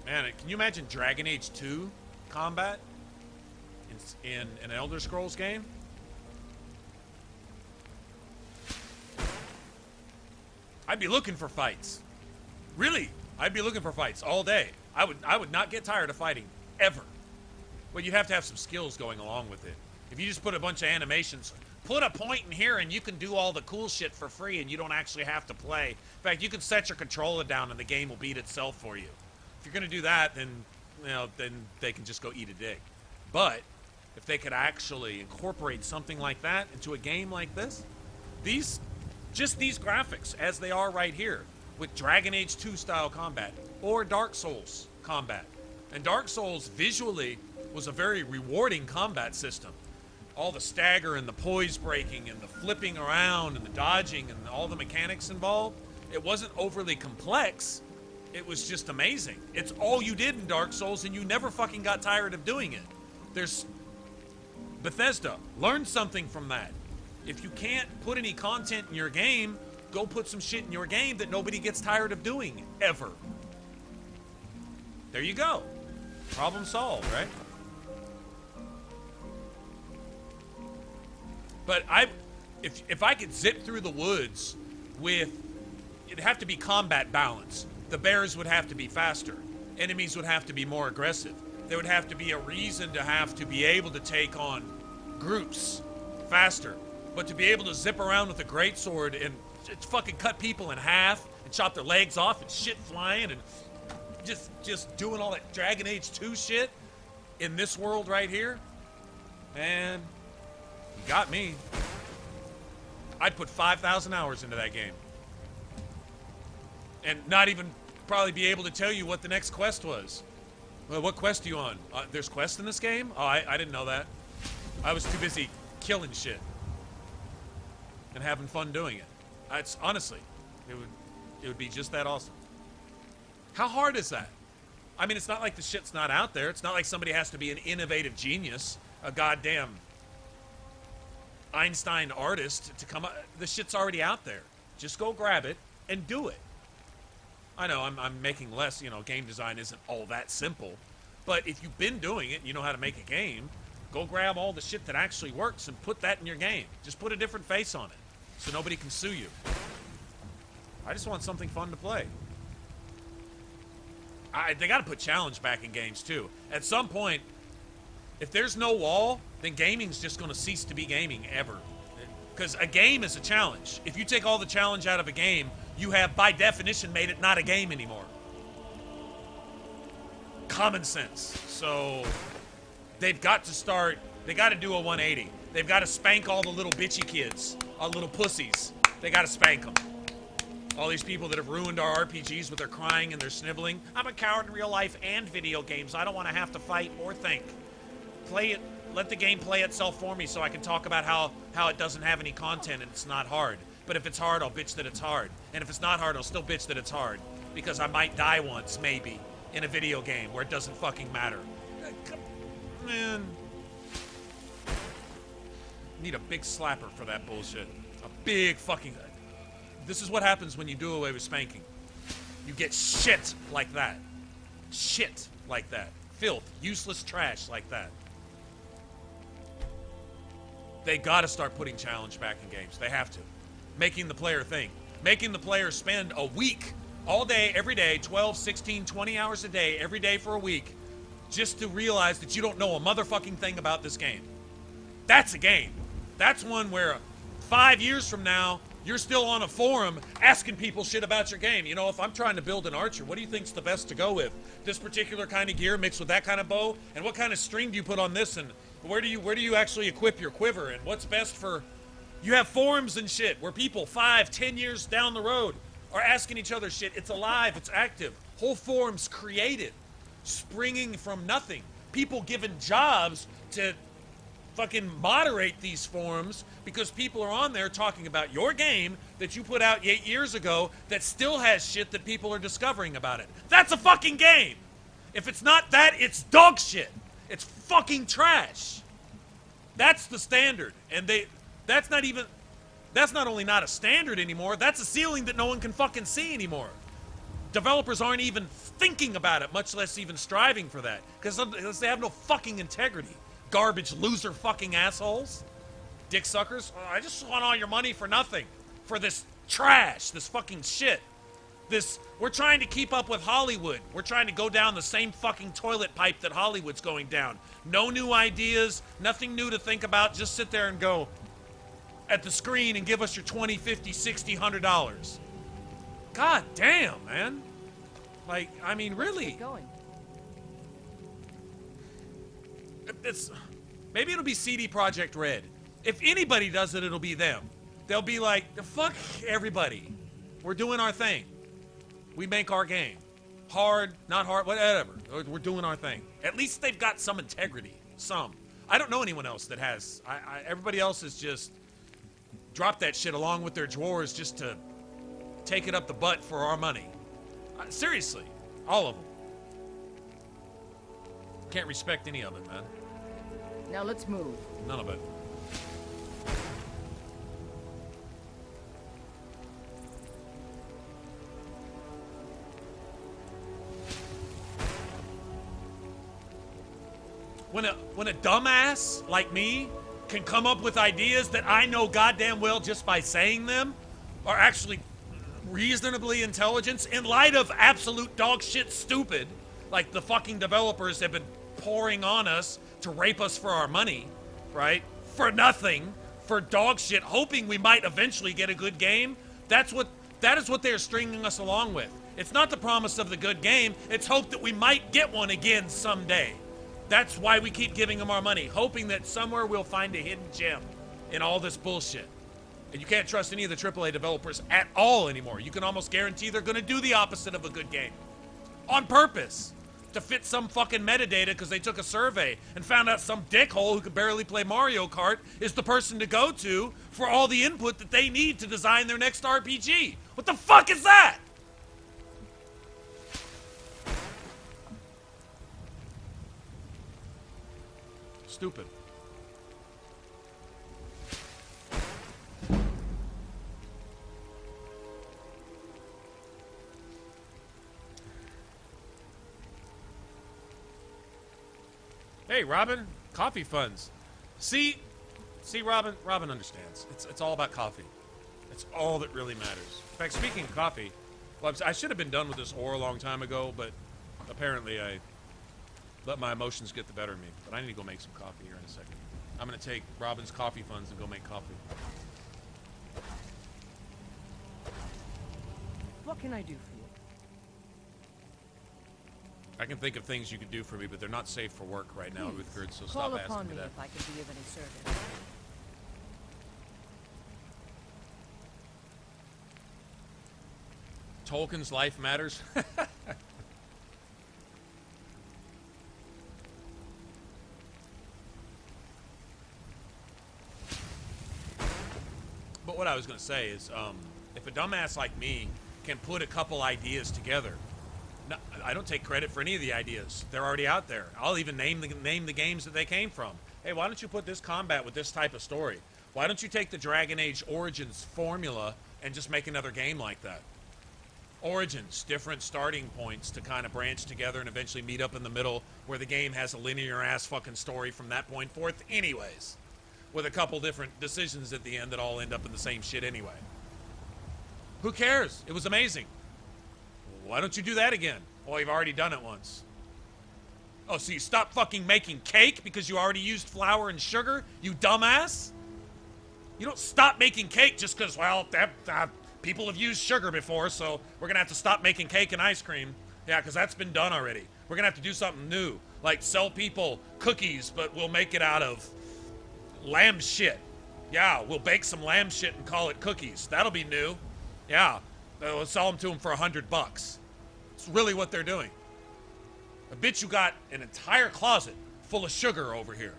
Man, can you imagine Dragon Age 2 combat in an Elder Scrolls game? I'd be looking for fights. Really, I'd be looking for fights all day. I would not get tired of fighting, ever. But you'd have to have some skills going along with it. If you just put a bunch of animations, put a point in here and you can do all the cool shit for free and you don't actually have to play. In fact, you can set your controller down and the game will beat itself for you. If you're going to do that, then, you know, then they can just go eat a dick. But if they could actually incorporate something like that into a game like this, these graphics as they are right here with Dragon Age 2 style combat or Dark Souls combat. And Dark Souls visually was a very rewarding combat system. All the stagger and the poise breaking and the flipping around and the dodging and all the mechanics involved, it wasn't overly complex. It was just amazing. It's all you did in Dark Souls, and you never fucking got tired of doing it. There's Bethesda. Learn something from that. If you can't put any content in your game, go put some shit in your game that nobody gets tired of doing, ever. There you go. Problem solved, right? But if I could zip through the woods with, it'd have to be combat balance. The bears would have to be faster. Enemies would have to be more aggressive. There would have to be a reason to have to be able to take on groups faster. But to be able to zip around with a greatsword and fucking cut people in half and chop their legs off and shit flying and just doing all that Dragon Age 2 shit in this world right here, man, you got me. I'd put 5,000 hours into that game. And not even probably be able to tell you what the next quest was. Well, what quest are you on? There's quests in this game? Oh, I didn't know that. I was too busy killing shit and having fun doing it. It's honestly, it would be just that awesome. How hard is that? I mean, it's not like the shit's not out there. It's not like somebody has to be an innovative genius, a goddamn Einstein artist to come up. The shit's already out there. Just go grab it and do it. I know I'm making less, you know, game design isn't all that simple, but if you've been doing it, you know how to make a game, go grab all the shit that actually works and put that in your game. Just put a different face on it so nobody can sue you. I just want something fun to play. They got to put challenge back in games too. At some point, if there's no wall, then gaming's just going to cease to be gaming ever. Because a game is a challenge. If you take all the challenge out of a game, you have, by definition, made it not a game anymore. Common sense. So they've got to start, they got to do a 180. They've got to spank all the little bitchy kids, all little pussies. They got to spank them. All these people that have ruined our RPGs with their crying and their sniveling. I'm a coward in real life and video games. I don't want to have to fight or think. Play it. Let the game play itself for me so I can talk about how it doesn't have any content and it's not hard. But if it's hard, I'll bitch that it's hard. And if it's not hard, I'll still bitch that it's hard. Because I might die once, maybe, in a video game where it doesn't fucking matter. Man. Need a big slapper for that bullshit. A big fucking... This is what happens when you do away with spanking. You get shit like that. Shit like that. Filth. Useless trash like that. They gotta start putting challenge back in games. They have to. Making the player think. Making the player spend a week, all day, every day, 12, 16, 20 hours a day, every day for a week, just to realize that you don't know a motherfucking thing about this game. That's a game. That's one where 5 years from now, you're still on a forum asking people shit about your game. You know, if I'm trying to build an archer, what do you think's the best to go with? This particular kind of gear mixed with that kind of bow? And what kind of string do you put on this? And where do you actually equip your quiver? And what's best for... You have forums and shit where people 5, 10 years down the road are asking each other shit. It's alive, it's active. Whole forums created, springing from nothing. People given jobs to fucking moderate these forums because people are on there talking about your game that you put out 8 years ago that still has shit that people are discovering about it. That's a fucking game. If it's not that, it's dog shit. It's fucking trash. That's the standard. And that's not only not a standard anymore, that's a ceiling that no one can fucking see anymore. Developers aren't even thinking about it, much less even striving for that, because they have no fucking integrity. Garbage loser fucking assholes. Dick suckers. Oh, I just want all your money for nothing. For this trash, this fucking shit. We're trying to keep up with Hollywood. We're trying to go down the same fucking toilet pipe that Hollywood's going down. No new ideas, nothing new to think about. Just sit there and go at the screen and give us your $20, $50, $60, $100. God damn, man. Like, I mean, really. Going. Maybe it'll be CD Projekt Red. If anybody does it, it'll be them. They'll be like, fuck everybody. We're doing our thing. We make our game. Hard, not hard, whatever. We're doing our thing. At least they've got some integrity. Some. I don't know anyone else that has. Everybody else is just drop that shit along with their drawers just to take it up the butt for our money. Seriously. All of them. Can't respect any of it, man. Now let's move. None of it. When a dumbass like me can come up with ideas that I know goddamn well just by saying them are actually reasonably intelligent in light of absolute dog shit stupid, like the fucking developers have been pouring on us to rape us for our money, right? For nothing, for dog shit, hoping we might eventually get a good game. That is what they're stringing us along with. It's not the promise of the good game, it's hope that we might get one again someday. That's why we keep giving them our money, hoping that somewhere we'll find a hidden gem in all this bullshit. And you can't trust any of the AAA developers at all anymore. You can almost guarantee they're gonna do the opposite of a good game. On purpose. To fit some fucking metadata because they took a survey and found out some dickhole who could barely play Mario Kart is the person to go to for all the input that they need to design their next RPG. What the fuck is that? Stupid. Hey, Robin, coffee funds. See, Robin understands. It's all about coffee. It's all that really matters. In fact, speaking of coffee, well, I should have been done with this ore a long time ago, but apparently I let my emotions get the better of me. But I need to go make some coffee here in a second. I'm going to take Robin's coffee funds and go make coffee. What can I do for you? I can think of things you could do for me, but they're not safe for work right now, Ruthgerd, so Call stop upon asking me that. if I can be of any service. Tolkien's life matters. But what I was going to say is, if a dumbass like me can put a couple ideas together, no, I don't take credit for any of the ideas. They're already out there. I'll even name the games that they came from. Hey, why don't you put this combat with this type of story? Why don't you take the Dragon Age Origins formula and just make another game like that? Origins, different starting points to kind of branch together and eventually meet up in the middle where the game has a linear-ass fucking story from that point forth anyways. With a couple different decisions at the end that all end up in the same shit anyway. Who cares? It was amazing. Why don't you do that again? Well, you've already done it once. Oh, so you stopped fucking making cake because you already used flour and sugar? You dumbass? You don't stop making cake just because, well, people have used sugar before, so we're going to have to stop making cake and ice cream. Yeah, because that's been done already. We're going to have to do something new. Like sell people cookies, but we'll make it out of lamb shit. Yeah, we'll bake some lamb shit and call it cookies. That'll be new. Yeah, we'll sell them to them for $100. It's really what they're doing. I bet you got an entire closet full of sugar over here.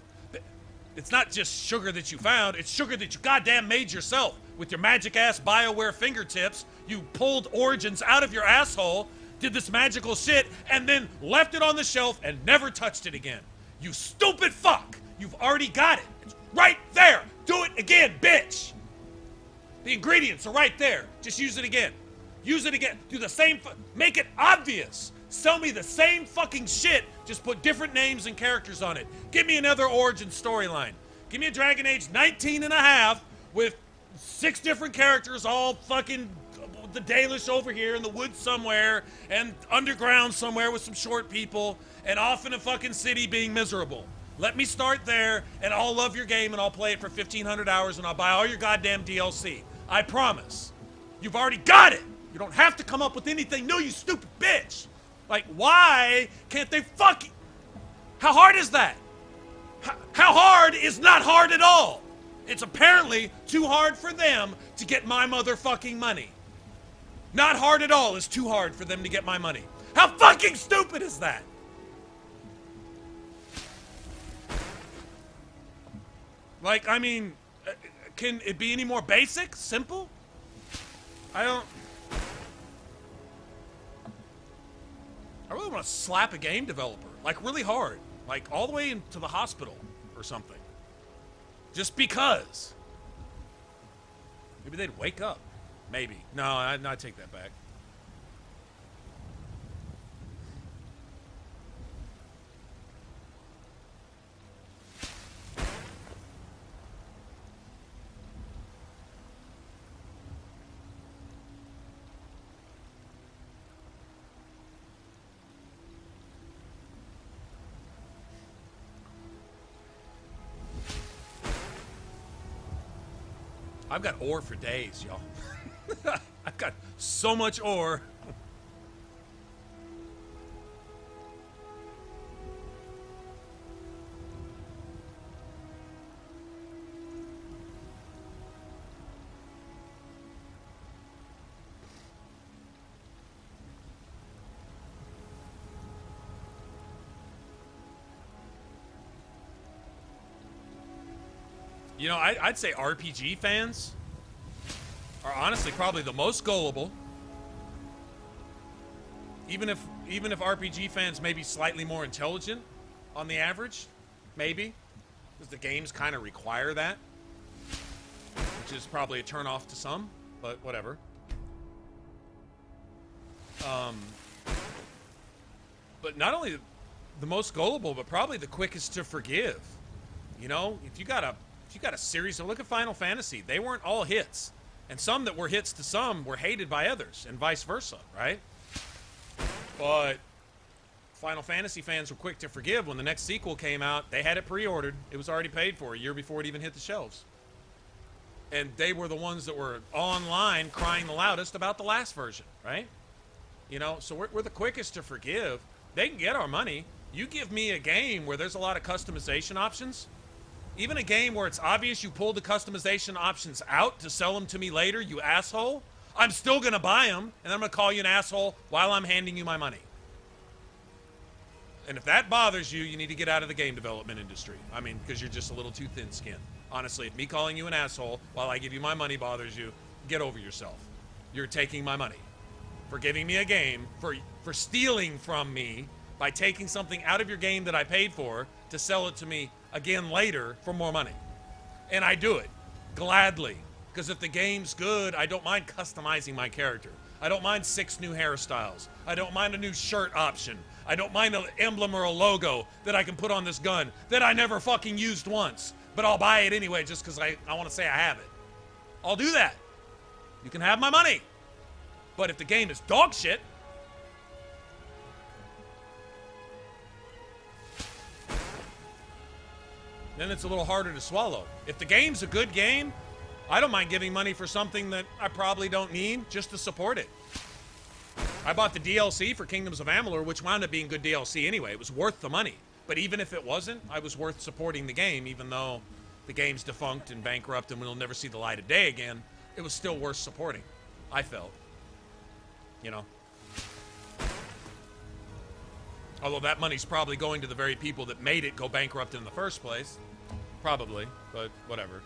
It's not just sugar that you found, it's sugar that you goddamn made yourself. With your magic-ass BioWare fingertips, you pulled Origins out of your asshole, did this magical shit, and then left it on the shelf and never touched it again. You stupid fuck! You've already got it. It's right there! Do it again, bitch! The ingredients are right there. Just use it again. Use it again. Do the same, make it obvious. Sell me the same fucking shit, just put different names and characters on it. Give me another origin storyline. Give me a Dragon Age 19 and a half with 6 different characters, all fucking the Dalish over here in the woods somewhere, and underground somewhere with some short people, and off in a fucking city being miserable. Let me start there, and I'll love your game, and I'll play it for 1,500 hours, and I'll buy all your goddamn DLC. I promise. You've already got it. You don't have to come up with anything new, you stupid bitch. Like, why can't they fucking... How hard is that? How hard is not hard at all? It's apparently too hard for them to get my motherfucking money. Not hard at all is too hard for them to get my money. How fucking stupid is that? Like, I mean, can it be any more basic? Simple? I really want to slap a game developer. Like, really hard. Like, all the way into the hospital or something. Just because. Maybe they'd wake up. Maybe. No, I take that back. I've got ore for days, y'all. I've got so much ore. You know, I'd say RPG fans are honestly probably the most gullible. Even if RPG fans may be slightly more intelligent on the average, maybe, because the games kind of require that, which is probably a turnoff to some, but whatever. But not only the most gullible, but probably the quickest to forgive. You know, if you got a series, look at Final Fantasy. They weren't all hits. And some that were hits to some were hated by others, and vice versa, right? But Final Fantasy fans were quick to forgive. When the next sequel came out, they had it pre-ordered. It was already paid for a year before it even hit the shelves. And they were the ones that were online crying the loudest about the last version, right? You know, so we're the quickest to forgive. They can get our money. You give me a game where there's a lot of customization options, even a game where it's obvious you pulled the customization options out to sell them to me later, you asshole, I'm still going to buy them, and I'm going to call you an asshole while I'm handing you my money. And if that bothers you, you need to get out of the game development industry. I mean, because you're just a little too thin-skinned. Honestly, if me calling you an asshole while I give you my money bothers you, get over yourself. You're taking my money. For giving me a game, for stealing from me by taking something out of your game that I paid for to sell it to me again later for more money. And I do it gladly, because if the game's good, I don't mind customizing my character. I don't mind 6 new hairstyles. I don't mind a new shirt option. I don't mind an emblem or a logo that I can put on this gun that I never fucking used once, but I'll buy it anyway just because I want to say I have it. I'll do that. You can have my money. But if the game is dog shit, then it's a little harder to swallow. If the game's a good game, I don't mind giving money for something that I probably don't need just to support it. I bought the DLC for Kingdoms of Amalur, which wound up being good DLC anyway. It was worth the money. But even if it wasn't, I was worth supporting the game, even though the game's defunct and bankrupt and will never see the light of day again. It was still worth supporting, I felt. You know? Although that money's probably going to the very people that made it go bankrupt in the first place. Probably, but whatever.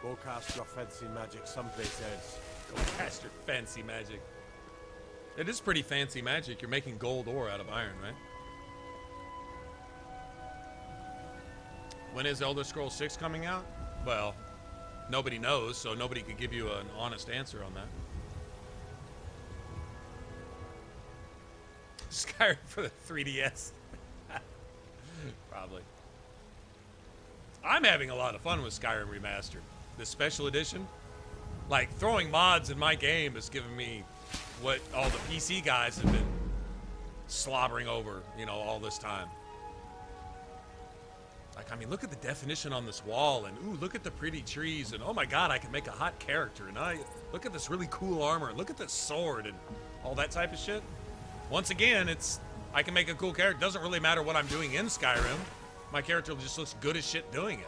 Go cast your fancy magic someplace else. Go cast your fancy magic. It is pretty fancy magic. You're making gold ore out of iron, right? When is Elder Scrolls 6 coming out? Well, nobody knows, so nobody could give you an honest answer on that. Skyrim for the 3DS. Probably. I'm having a lot of fun with Skyrim Remastered. This special edition, like throwing mods in my game has given me what all the PC guys have been slobbering over, you know, all this time. Like, I mean, look at the definition on this wall, and ooh, look at the pretty trees, and oh my god, I can make a hot character, and look at this really cool armor, and look at this sword, and all that type of shit. Once again, I can make a cool character. Doesn't really matter what I'm doing in Skyrim. My character just looks good as shit doing it.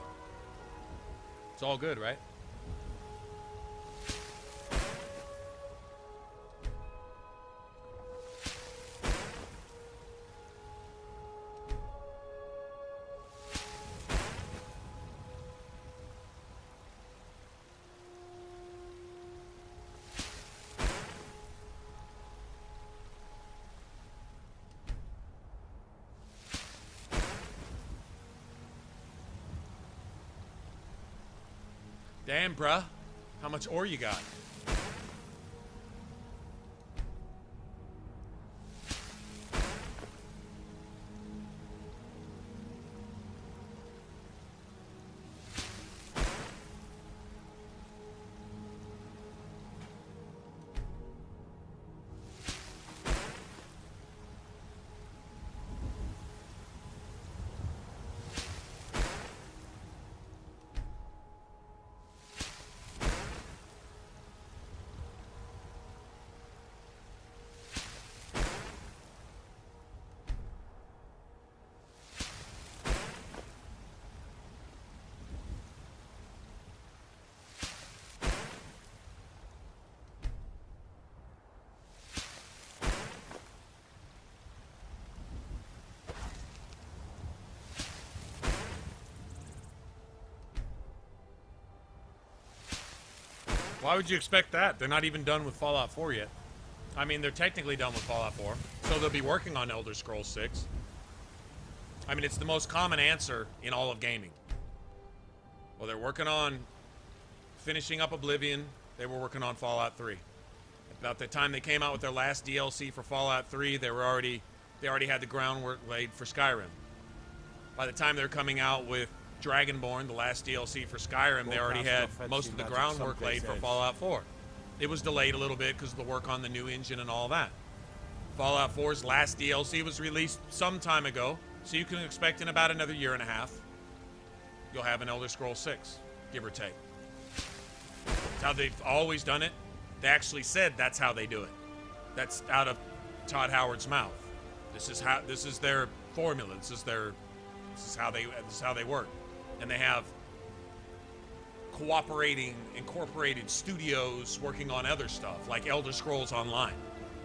It's all good, right? Damn, bruh. How much ore you got? Why would you expect that? They're not even done with Fallout 4 yet. I mean, they're technically done with Fallout 4, so they'll be working on Elder Scrolls 6. I mean, it's the most common answer in all of gaming. Well, they're working on finishing up Oblivion. They were working on Fallout 3. About the time they came out with their last DLC for Fallout 3, they already had the groundwork laid for Skyrim. By the time they're coming out with Dragonborn, the last DLC for Skyrim, they already had most of the groundwork laid for Fallout 4. It was delayed a little bit because of the work on the new engine and all that. Fallout 4's last DLC was released some time ago, so you can expect in about another year and a half, you'll have an Elder Scrolls 6, give or take. That's how they've always done it. They actually said that's how they do it. That's out of Todd Howard's mouth. This is their formula. This is how they work. And they have cooperating, incorporated studios working on other stuff, like Elder Scrolls Online.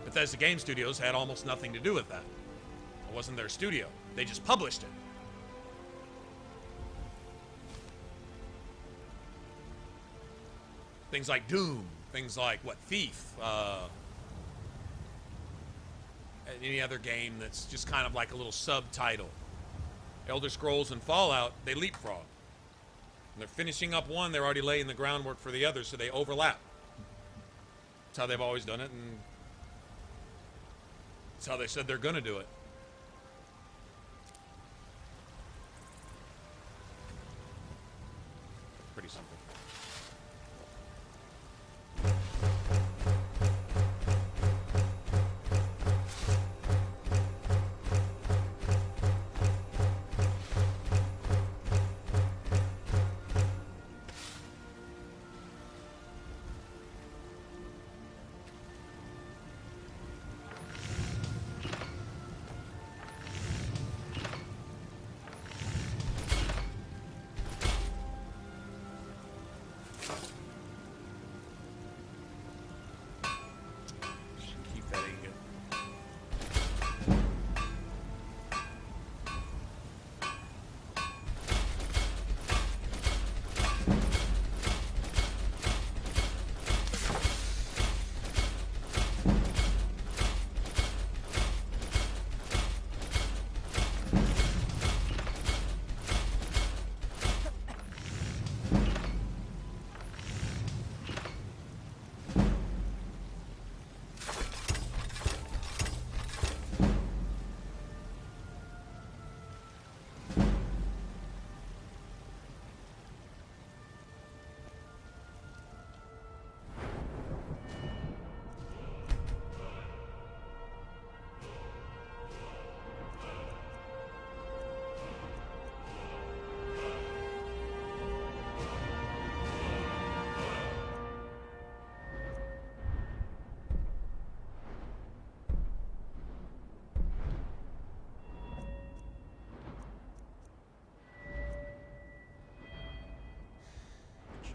Bethesda Game Studios had almost nothing to do with that. It wasn't their studio. They just published it. Things like Doom, things like, Thief, any other game that's just kind of like a little subtitle. Elder Scrolls and Fallout, they leapfrog. When they're finishing up one, they're already laying the groundwork for the other, so they overlap. That's how they've always done it, and that's how they said they're gonna do it. Pretty simple.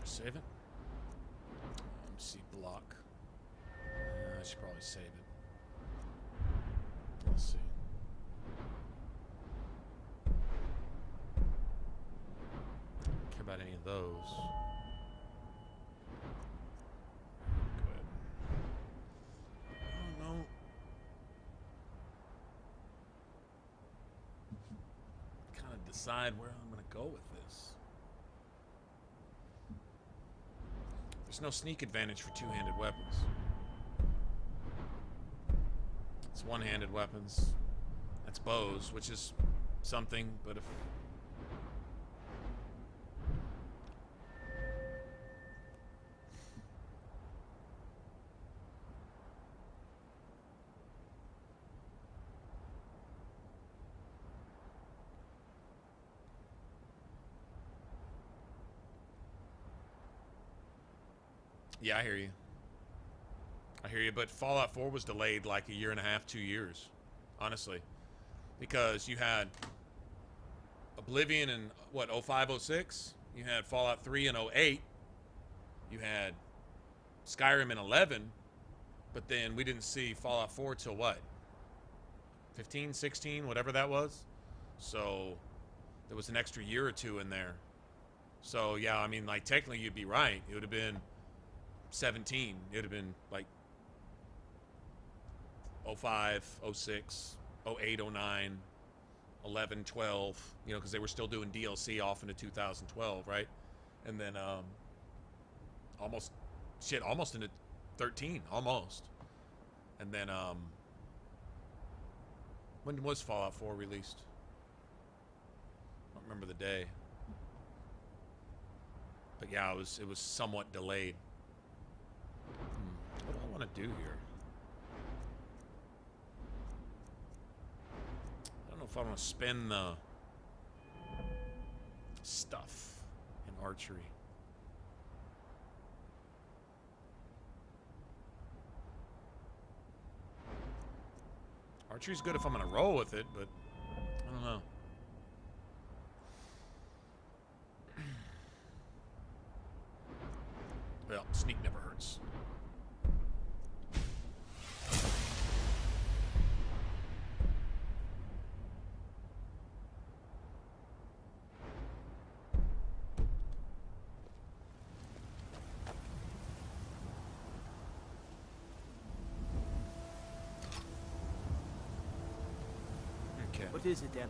Save it. MC block. I should probably save it. Let's see. Don't care about any of those. Go ahead. I don't know. Kind of decide where I'm going to go with this. There's no sneak advantage for two-handed weapons. It's one-handed weapons. That's bows, which is something, but if... Yeah, I hear you. I hear you, but Fallout 4 was delayed like a year and a half, 2 years, honestly. Because you had Oblivion in, what, 05, 06? You had Fallout 3 in 08. You had Skyrim in 11. But then we didn't see Fallout 4 till what? 15, 16, whatever that was. So there was an extra year or two in there. So, yeah, I mean, like, technically you'd be right. It would have been 17. It would have been like 05, 06, 08, 09, 11, 12, you know, because they were still doing DLC off into 2012, right? And then almost into 13, almost. And then when was Fallout 4 released? I don't remember the day. But yeah, it was somewhat delayed. What do I want to do here? if I want to spend the stuff in archery. Archery's good if I'm gonna roll with it, but I don't know. Well, sneak never hurts. Okay. What is it, then?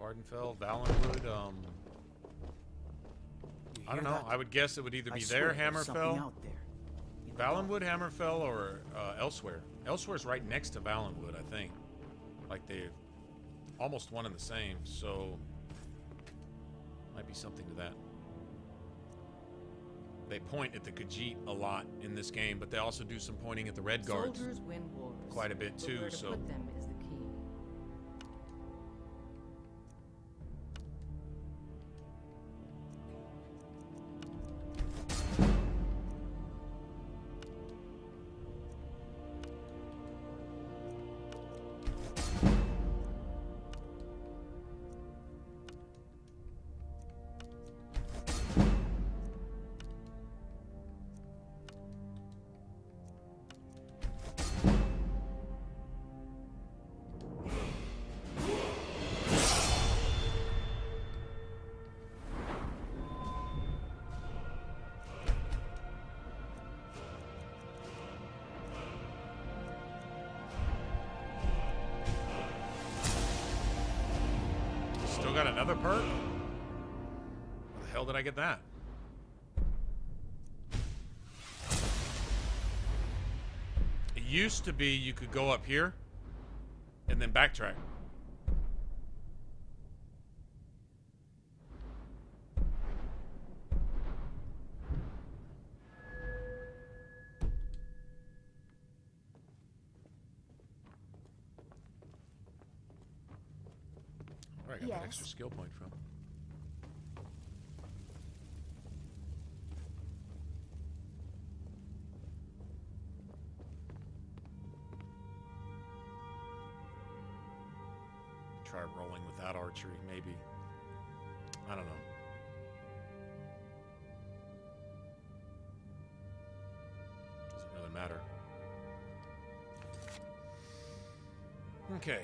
Vardenfell, Valenwood, I don't know. that? I would guess it would either be I there, swear there's something Hammerfell, out there. In the Valenwood, Hammerfell, or Elsewhere. Elsewhere's right next to Valenwood, I think. Like they're almost one and the same, so might be something to that. They point at the Khajiit a lot in this game, but they also do some pointing at the Red Guards Soldiers win wars. quite a bit But too. where to So put them is the key. still got another perk? Where the hell did I get that? It used to be you could go up here and then backtrack. Where I got that extra skill point from. Try rolling without archery, maybe. I don't know. Doesn't really matter. Okay.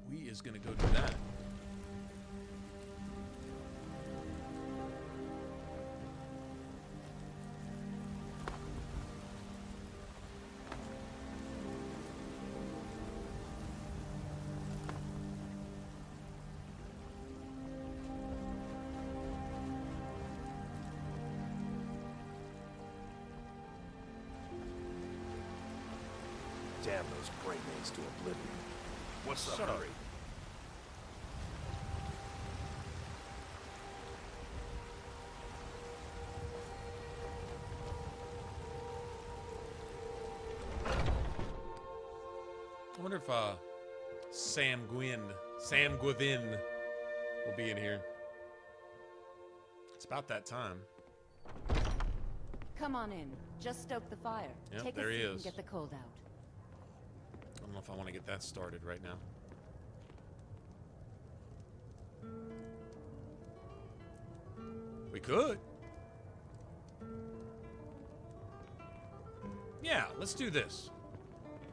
We is gonna go do that. Damn those great names to oblivion. What's the Shut up. hurry? I wonder if Sam Gwyn will be in here. It's about that time. Come on in. Just stoke the fire. Yep, Take there a he seat is. and get the cold out. I don't know if I want to get that started right now. We could. Yeah, let's do this.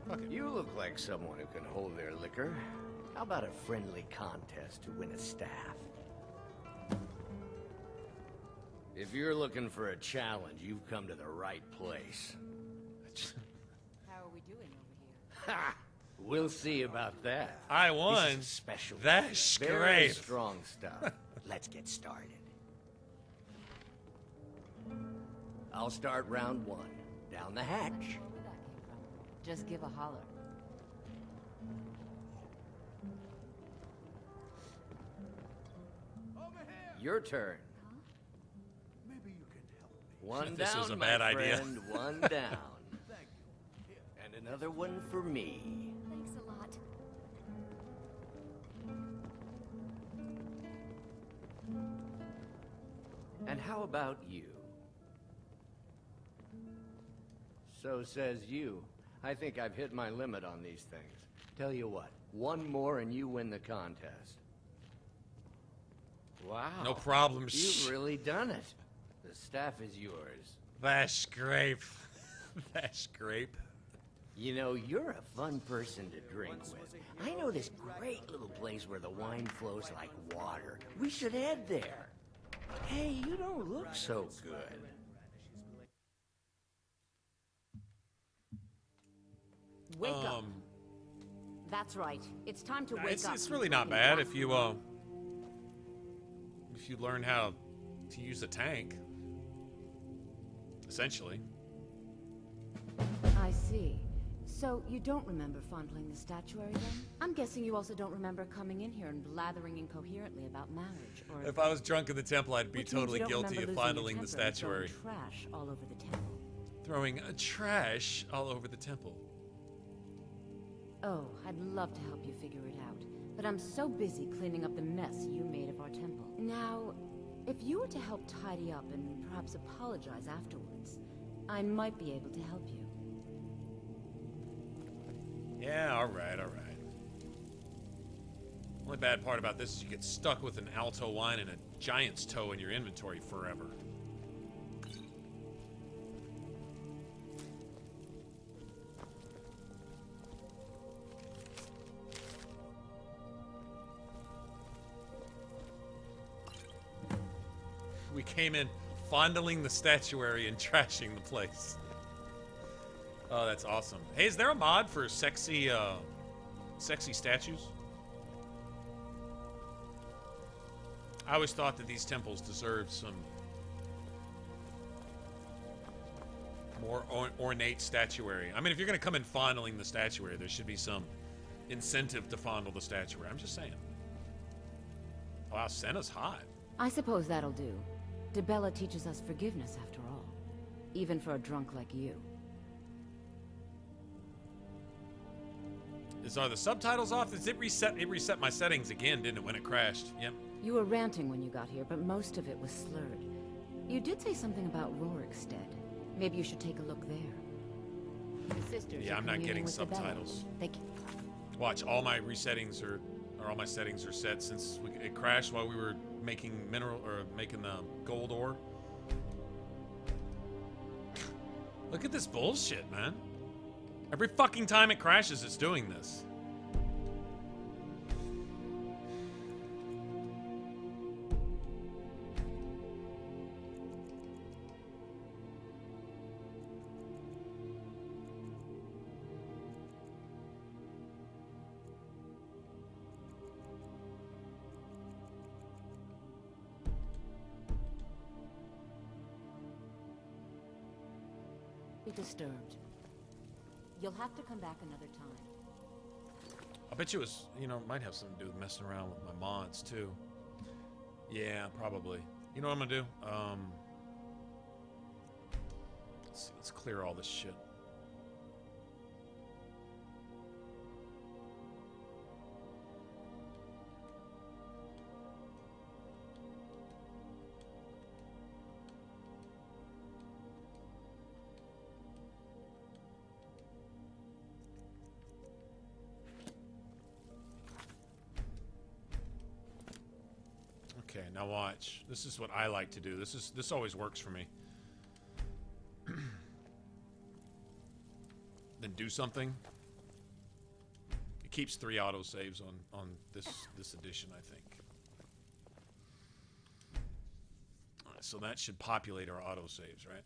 Fuck it. You look like someone who can hold their liquor. How about a friendly contest to win a staff? If you're looking for a challenge, you've come to the right place. How are we doing over here? Ha! We'll see about that. I won. This is special. That's Very great. strong stuff. Let's get started. I'll start round 1. Down the hatch. Where that came from. Just give a holler. Your turn. Maybe you can help me. One This down, was a my bad idea. friend. One down. And another one for me. Thanks a lot. And how about you? So says you. I think I've hit my limit on these things. Tell you what, one more and you win the contest. Wow. No problem. You've really done it. The staff is yours. That's great. That's great. You know, you're a fun person to drink with. I know this great little place where the wine flows like water. We should head there. Hey, you don't look so good. Wake up. That's right. It's time to wake up. It's really not bad if you learn how to use a tank. Essentially. I see. So, you don't remember fondling the statuary then? I'm guessing you also don't remember coming in here and blathering incoherently about marriage, or... If I was drunk in the temple, I'd be Which means totally you don't guilty of remember losing your fondling the temper and statuary. throwing trash all over the temple. Throwing trash all over the temple. Oh, I'd love to help you figure it out, but I'm so busy cleaning up the mess you made of our temple. Now, if you were to help tidy up and perhaps apologize afterwards, I might be able to help you. Yeah, alright, alright. Only bad part about this is you get stuck with an alto wine and a giant's toe in your inventory forever. We came in fondling the statuary and trashing the place. Oh, that's awesome. Hey, is there a mod for sexy, sexy statues? I always thought that these temples deserved some more ornate statuary. I mean, if you're going to come in fondling the statuary, there should be some incentive to fondle the statuary. I'm just saying. Wow, Senna's hot. I suppose that'll do. DeBella teaches us forgiveness after all. Even for a drunk like you. Are the subtitles off? Did it reset? It reset my settings again, didn't it, when it crashed? Yep. You were ranting when you got here, but most of it was slurred. You did say something about Rorikstead. Maybe you should take a look there. The sisters Yeah, are I'm not communing getting with DeBella. subtitles. They can... Watch, all my resettings are all my settings are set since it crashed while we were making making the gold ore. Look at this bullshit, man. Every fucking time it crashes, it's doing this. Be disturbed. You'll have to come back another time. I bet you it was, might have something to do with messing around with my mods, too. Yeah, probably. You know what I'm gonna do? Let's see, let's clear all this shit. Okay, now watch. This is what I like to do. This always works for me. Then do something. It keeps 3 autosaves on this edition, I think. Alright, so that should populate our autosaves, right?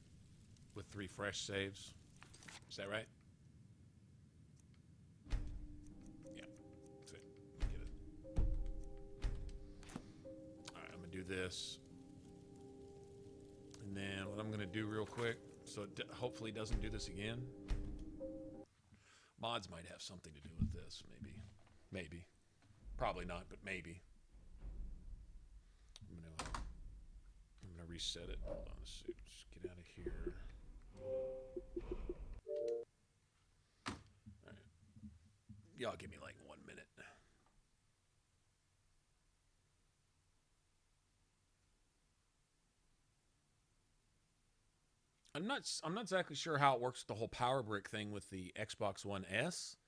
With 3 fresh saves. Is that right? Yeah. That's it. Get it. Alright, I'm gonna do this. And then what I'm gonna do real quick, so it hopefully doesn't do this again. Mods might have something to do with this, maybe. Maybe. Probably not, but maybe. I'm gonna reset it. Hold on, let's see. Just get out of here. Alright. Y'all give me like 1 minute. I'm not exactly sure how it works with the whole power brick thing with the Xbox One S,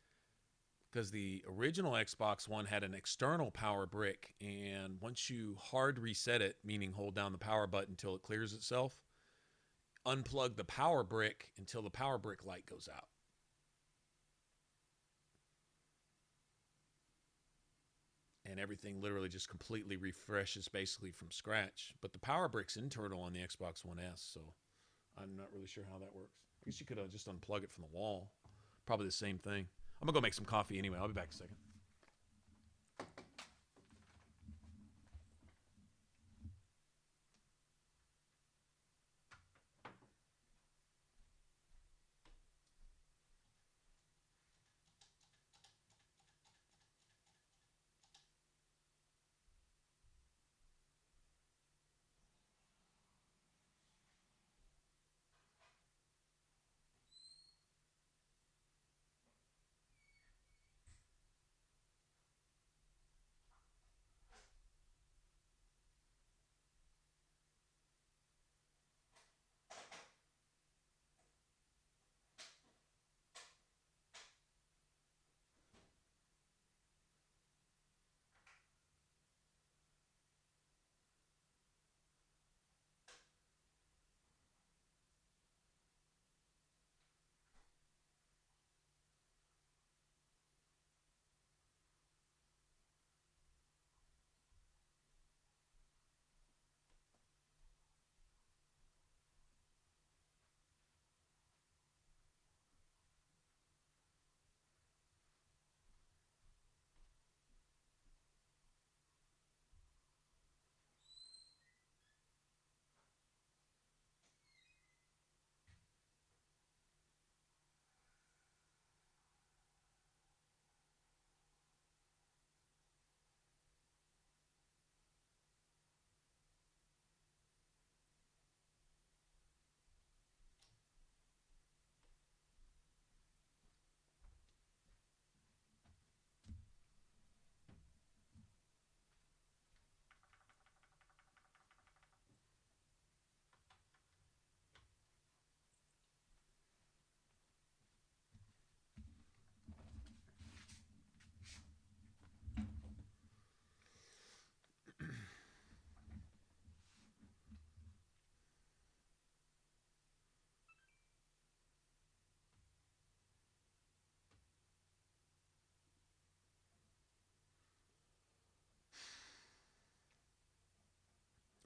because the original Xbox One had an external power brick, and once you hard reset it, meaning hold down the power button until it clears itself, unplug the power brick until the power brick light goes out. And everything literally just completely refreshes basically from scratch. But the power brick's internal on the Xbox One S, so I'm not really sure how that works. I guess you could just unplug it from the wall. Probably the same thing. I'm going to go make some coffee anyway. I'll be back in a second.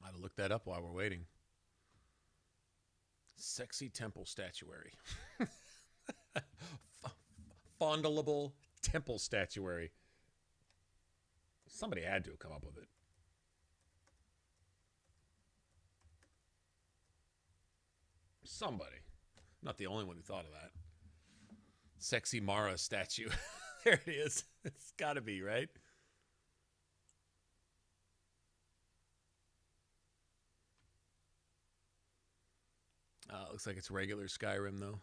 I gotta look that up while we're waiting. Sexy temple statuary. Fondleable temple statuary. Somebody had to have come up with it. Somebody. I'm not the only one who thought of that. Sexy Mara statue. There it is. It's gotta be, right? Looks like it's regular Skyrim, though.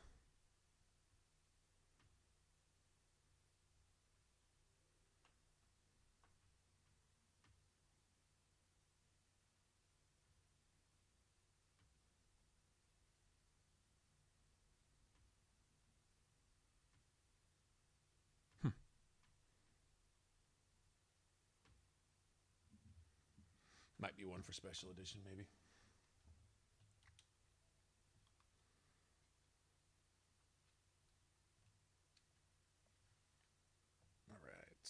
Might be one for special edition, maybe. All right.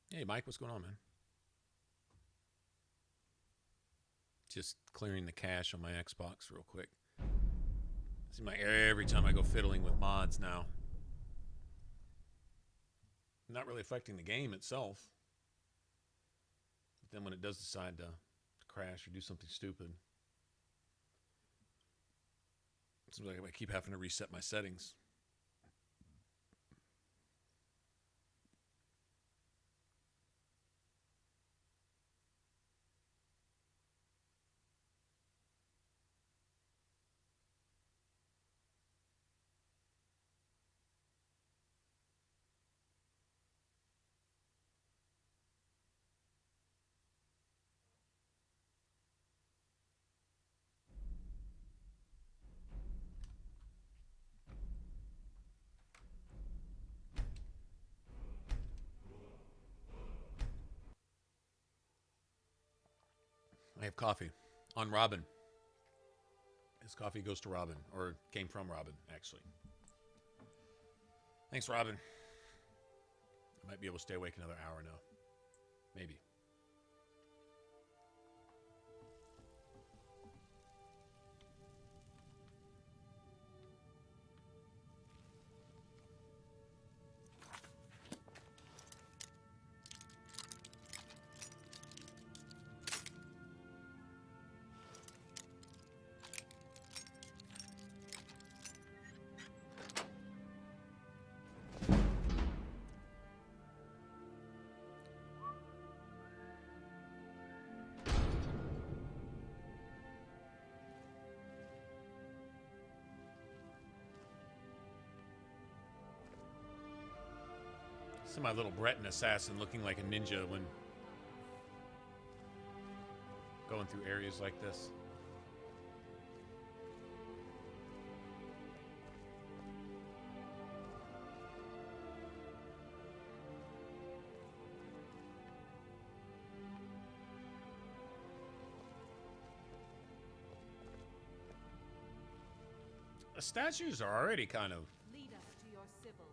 Hey, Mike, what's going on, man? Just clearing the cache on my Xbox real quick. Seems like every time I go fiddling with mods now, not really affecting the game itself. But then when it does decide to crash or do something stupid, it seems like I keep having to reset my settings. I have coffee on Robin. His coffee goes to Robin, or came from Robin, actually. Thanks, Robin. I might be able to stay awake another hour now. Maybe. See my little Breton assassin looking like a ninja when going through areas like this. The statues are already kind of Lead us to your Sybil.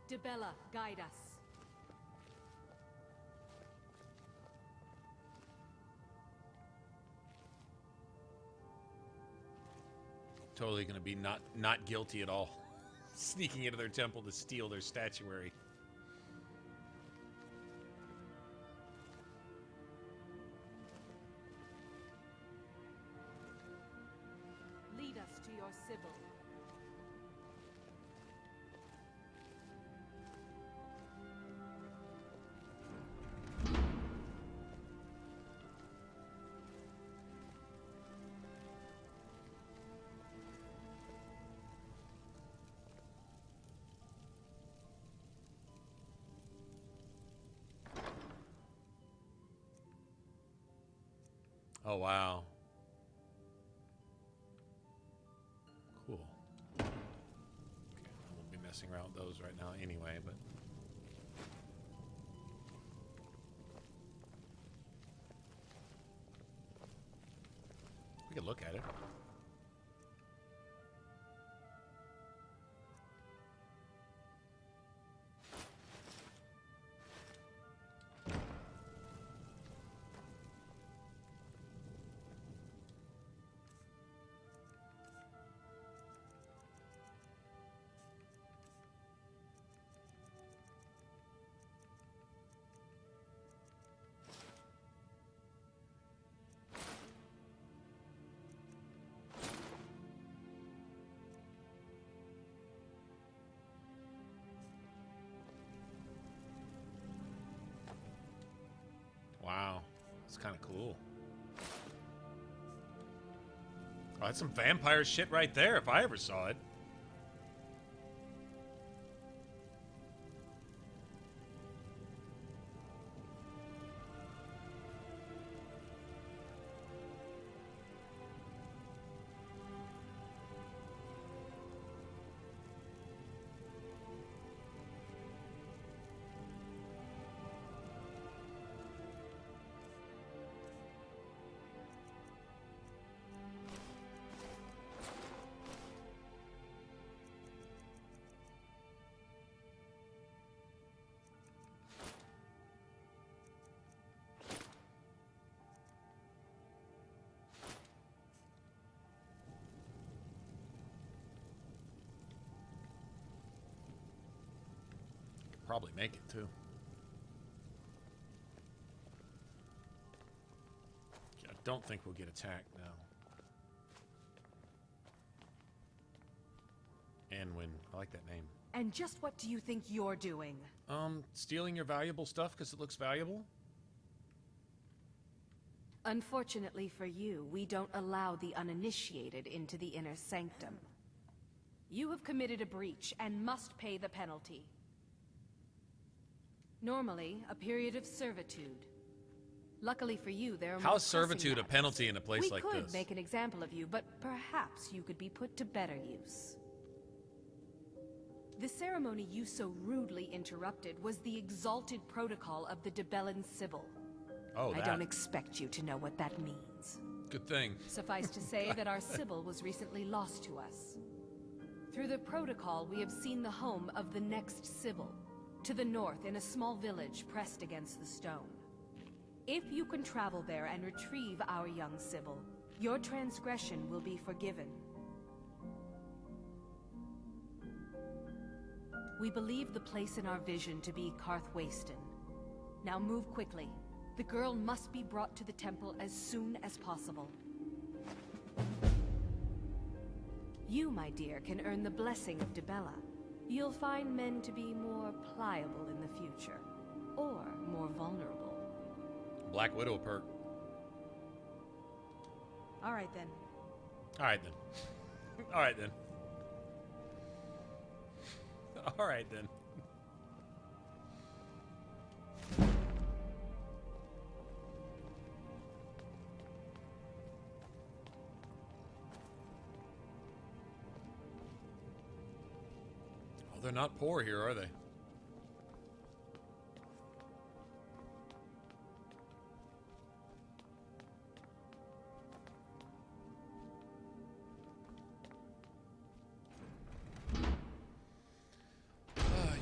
Debella, guide us. totally going to be not guilty at all. Sneaking into their temple to steal their statuary. Lead us to your Sybil. Oh, wow. Cool. Okay, I won't be messing around with those right now anyway, but... we could look at it. Wow, it's kind of cool. Oh, that's some vampire shit right there, if I ever saw it. Probably make it too. I don't think we'll get attacked now. Anwin, I like that name. And just what do you think you're doing? Stealing your valuable stuff because it looks valuable? Unfortunately for you, we don't allow the uninitiated into the inner sanctum. You have committed a breach and must pay the penalty. Normally, a period of servitude. Luckily for you, there are more How's servitude a matters. penalty in a place like this? We could make an example of you, but perhaps you could be put to better use. The ceremony you so rudely interrupted was the exalted protocol of the Debellan Sibyl. Oh, I don't expect you to know what that means. Good thing. Suffice to say that our Sibyl was recently lost to us. Through the protocol, we have seen the home of the next Sibyl, to the north in a small village pressed against the stone. If you can travel there and retrieve our young Sibyl, your transgression will be forgiven. We believe the place in our vision to be Karthwasten. Now move quickly. The girl must be brought to the temple as soon as possible. You, my dear, can earn the blessing of Dibella. You'll find men to be more pliable in the future, or more vulnerable. Black Widow perk. All right then. All right then. All right then. All right then. They're not poor here, are they?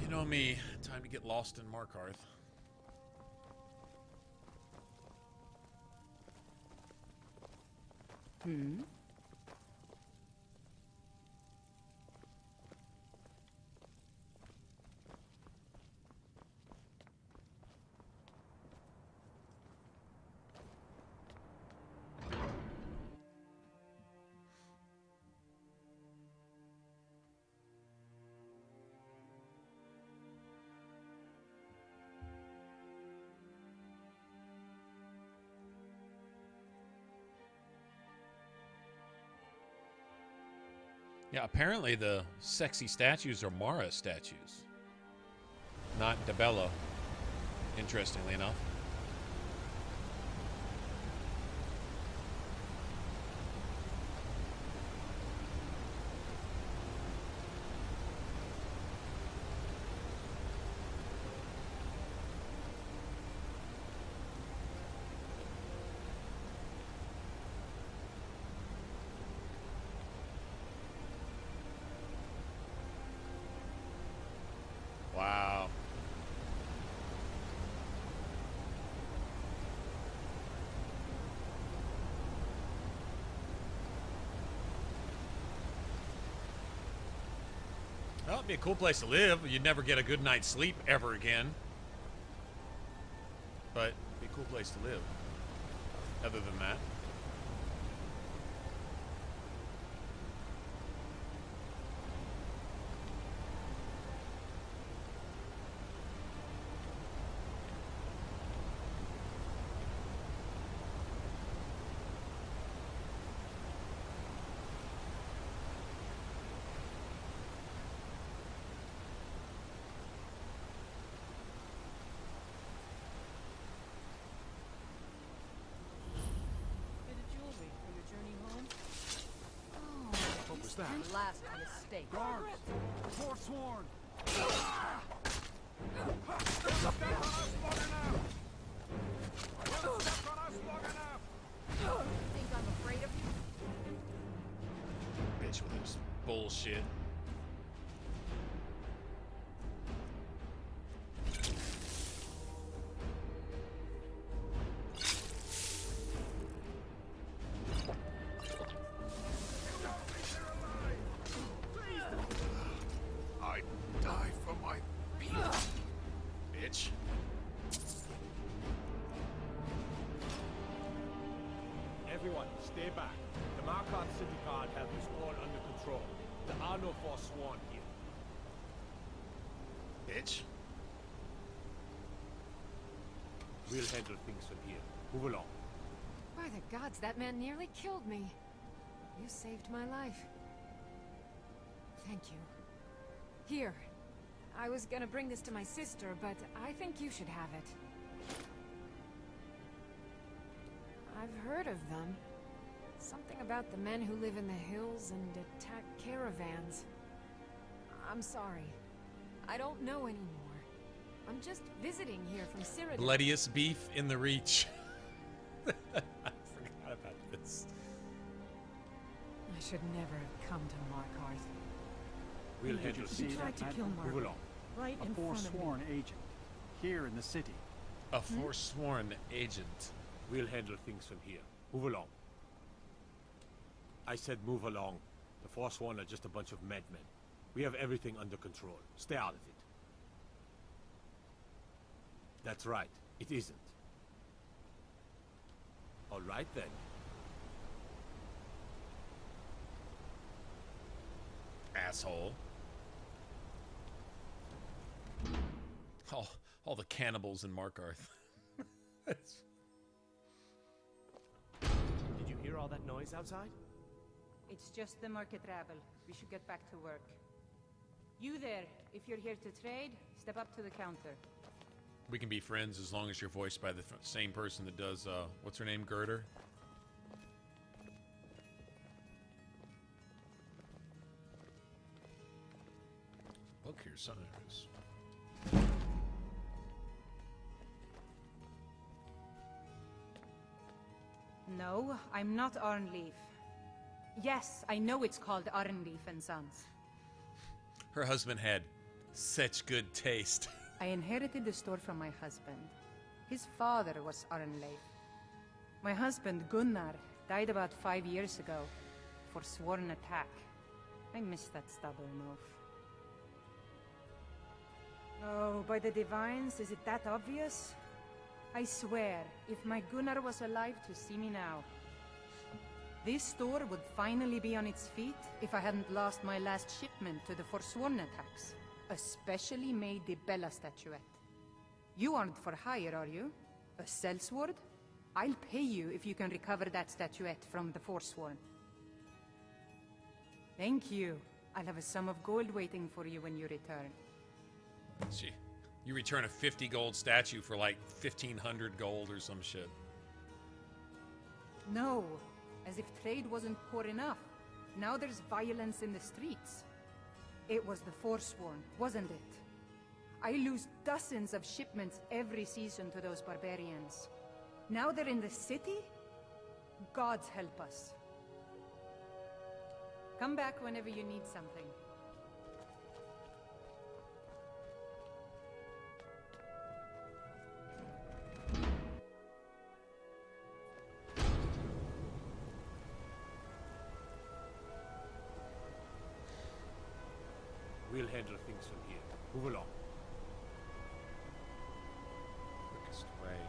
You know me. Time to get lost in Markarth. Yeah, apparently the sexy statues are Mara statues, not Dibella, interestingly enough. Wow. Well, it'd be a cool place to live. You'd never get a good night's sleep ever again. But it'd be a cool place to live. Other than that. Can't last on a stake. Guards! Forsworn! Think I'm afraid of you? Bitch with this bullshit. I die for my people. Bitch. Everyone, stay back. The Markov City Guard have this all under control. There are no Forsworn here. Bitch. We'll handle things from here. Move along. By the gods, that man nearly killed me. You saved my life. Thank you. Here. I was gonna bring this to my sister, but I think you should have it. I've heard of them. Something about the men who live in the hills and attack caravans. I'm sorry. I don't know anymore. I'm just visiting here from Cyrodiil. Bloodiest beef in the Reach. I forgot about this. I should never have come to Markarth. We'll handle See things. that man? Move along. Right in front of me. Forsworn agent. Here in the city. A forsworn agent. We'll handle things from here. Move along. I said move along. The Forsworn are just a bunch of madmen. We have everything under control. Stay out of it. That's right. It isn't. All right then. Asshole. All the cannibals in Markarth. Did you hear all that noise outside? It's just the market rabble. We should get back to work. You there, if you're here to trade, step up to the counter. We can be friends as long as you're voiced by the same person that does, what's her name, Girder? Look here, son of his. No, I'm not Arnleaf. Yes, I know it's called Arnleaf and Sons. Her husband had such good taste. I inherited the store from my husband. His father was Arnleif. My husband, Gunnar, died about 5 years ago. Forsworn attack. I miss that stubborn oaf. Oh, by the divines, is it that obvious? I swear, if my Gunnar was alive to see me now, this store would finally be on its feet if I hadn't lost my last shipment to the Forsworn attacks. A specially made Bella statuette. You aren't for hire, are you? A sellsword? I'll pay you if you can recover that statuette from the Forsworn. Thank you. I'll have a sum of gold waiting for you when you return. You return a 50 gold statue for like 1,500 gold or some shit. No, as if trade wasn't poor enough. Now there's violence in the streets. It was the Forsworn, wasn't it? I lose dozens of shipments every season to those barbarians. Now they're in the city? Gods help us. Come back whenever you need something. We'll handle things from here. Move along. Quickest way.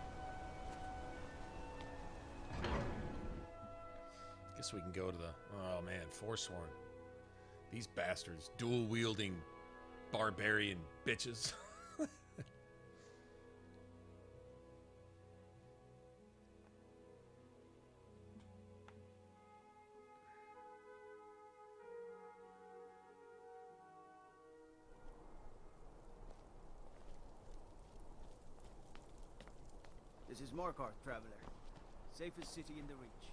Guess we can go to the... Oh man, Forsworn. These bastards. Dual-wielding barbarian bitches. This is Markarth, traveler. Safest city in the Reach.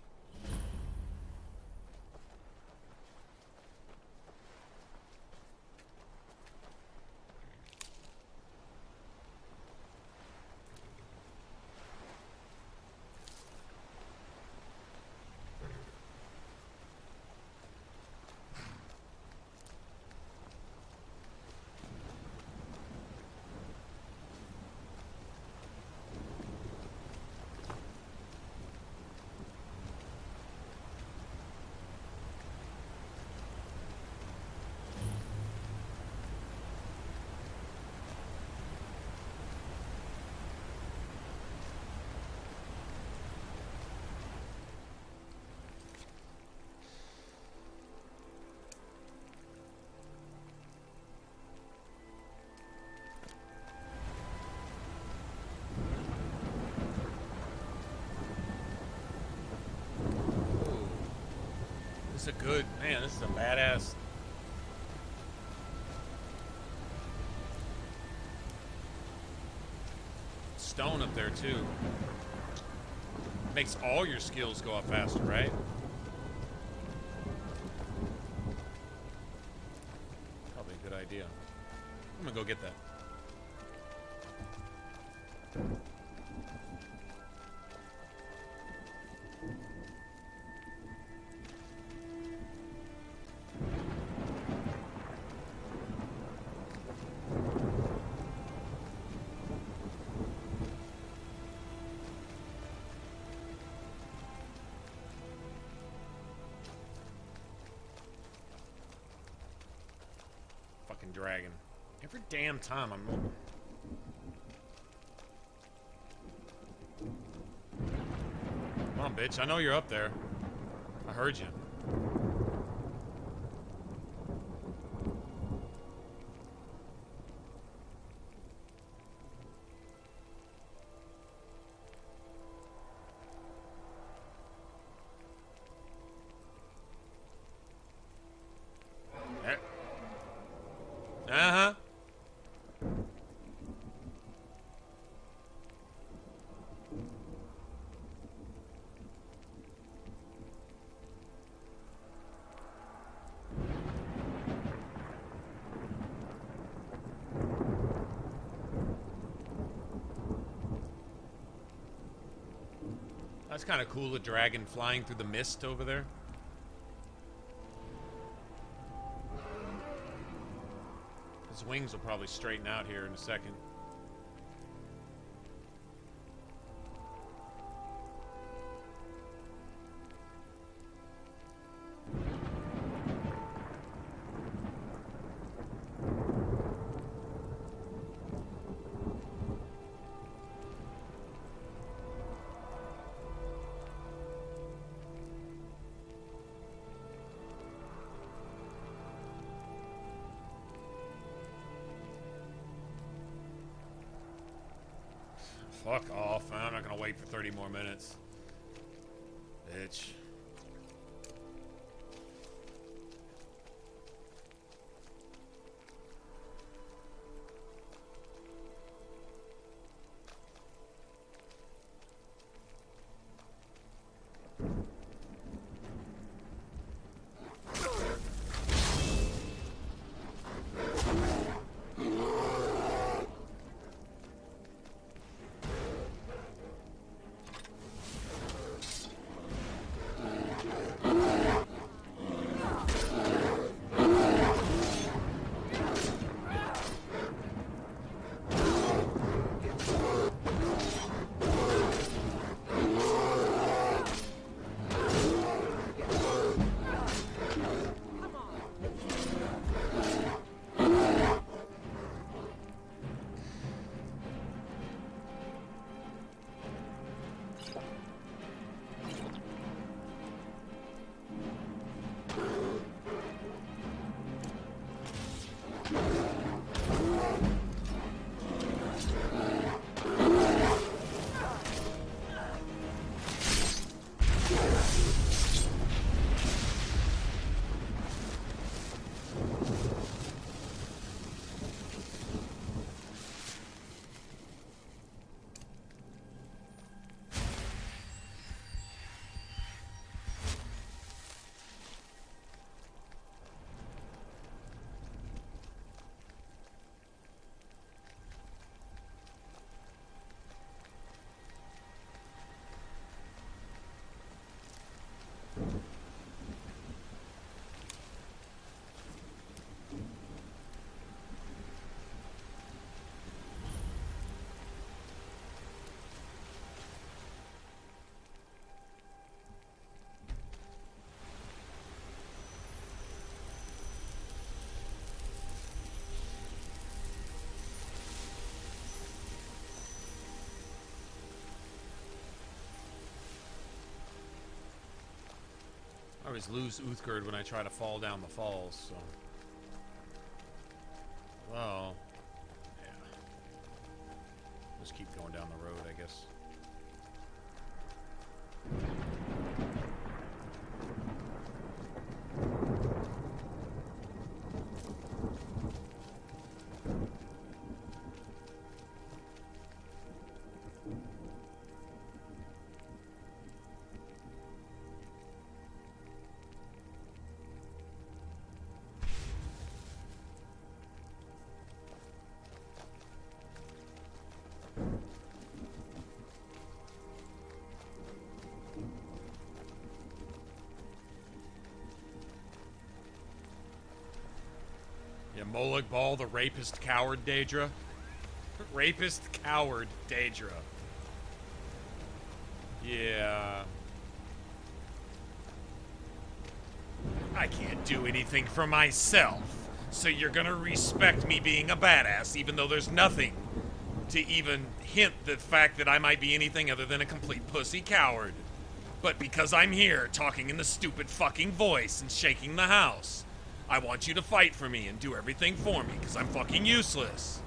This is a good, man, this is a badass. Stone up there too. Makes all your skills go up faster, right? Probably a good idea. I'm gonna go get that. Dragon. Every damn time I'm... Come on, bitch. I know you're up there. I heard you. Uh-huh. That's kind of cool, a dragon flying through the mist over there. His wings will probably straighten out here in a second. Fuck off. I'm not gonna wait for 30 more minutes. Bitch. I always lose Uthgerd when I try to fall down the falls, so... Well... Yeah. Just keep going down the road, I guess. Moloch Ball, the rapist coward Daedra. Rapist coward Daedra. Yeah. I can't do anything for myself, so you're gonna respect me being a badass, even though there's nothing to even hint the fact that I might be anything other than a complete pussy coward. But because I'm here talking in the stupid fucking voice and shaking the house, I want you to fight for me and do everything for me, because I'm fucking useless.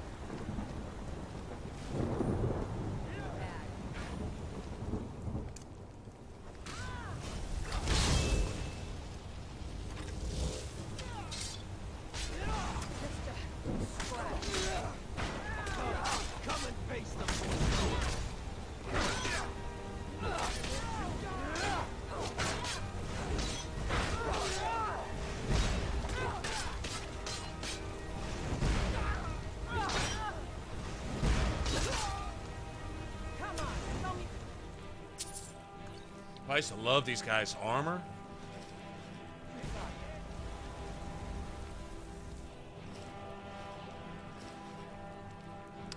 I used to love these guys' armor.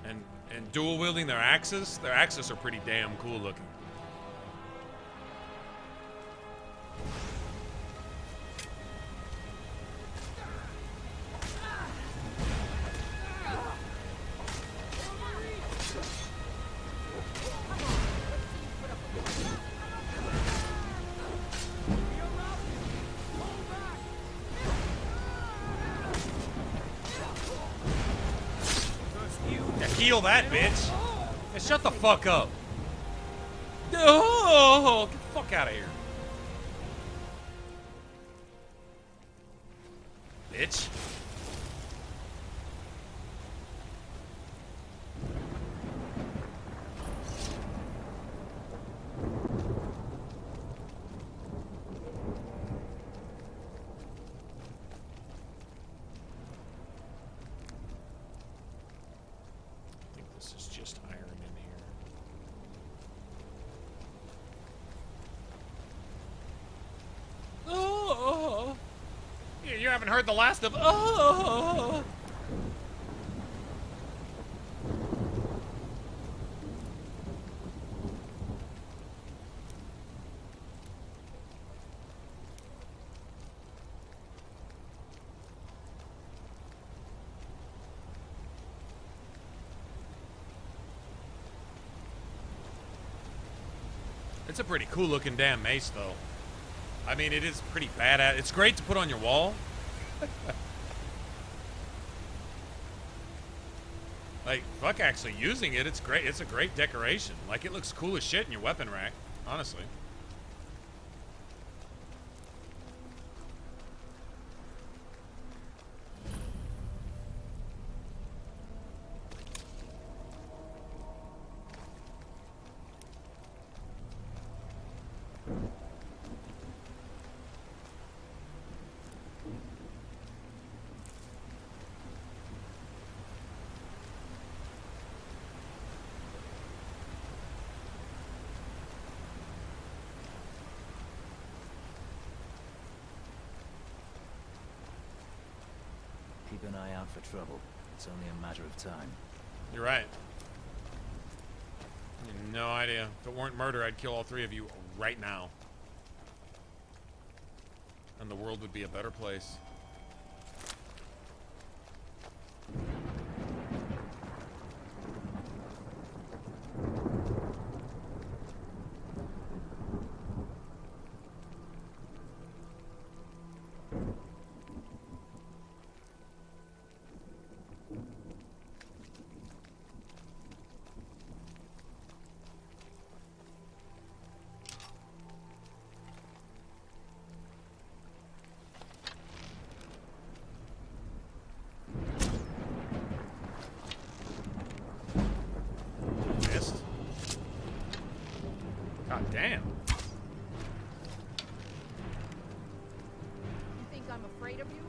And dual wielding their axes. Their axes are pretty damn cool looking. Heal that bitch. Hey, shut the fuck up. Oh, get the fuck out of here. Bitch. You haven't heard the last of It's a pretty cool looking damn mace though. I mean, it is pretty badass. It's great to put on your wall. Like, fuck actually using it, it's great. It's a great decoration. Like, it looks cool as shit in your weapon rack, honestly. Keep an eye out for trouble. It's only a matter of time. You're right. No idea. If it weren't murder, I'd kill all three of you right now. And the world would be a better place. Damn. You think I'm afraid of you?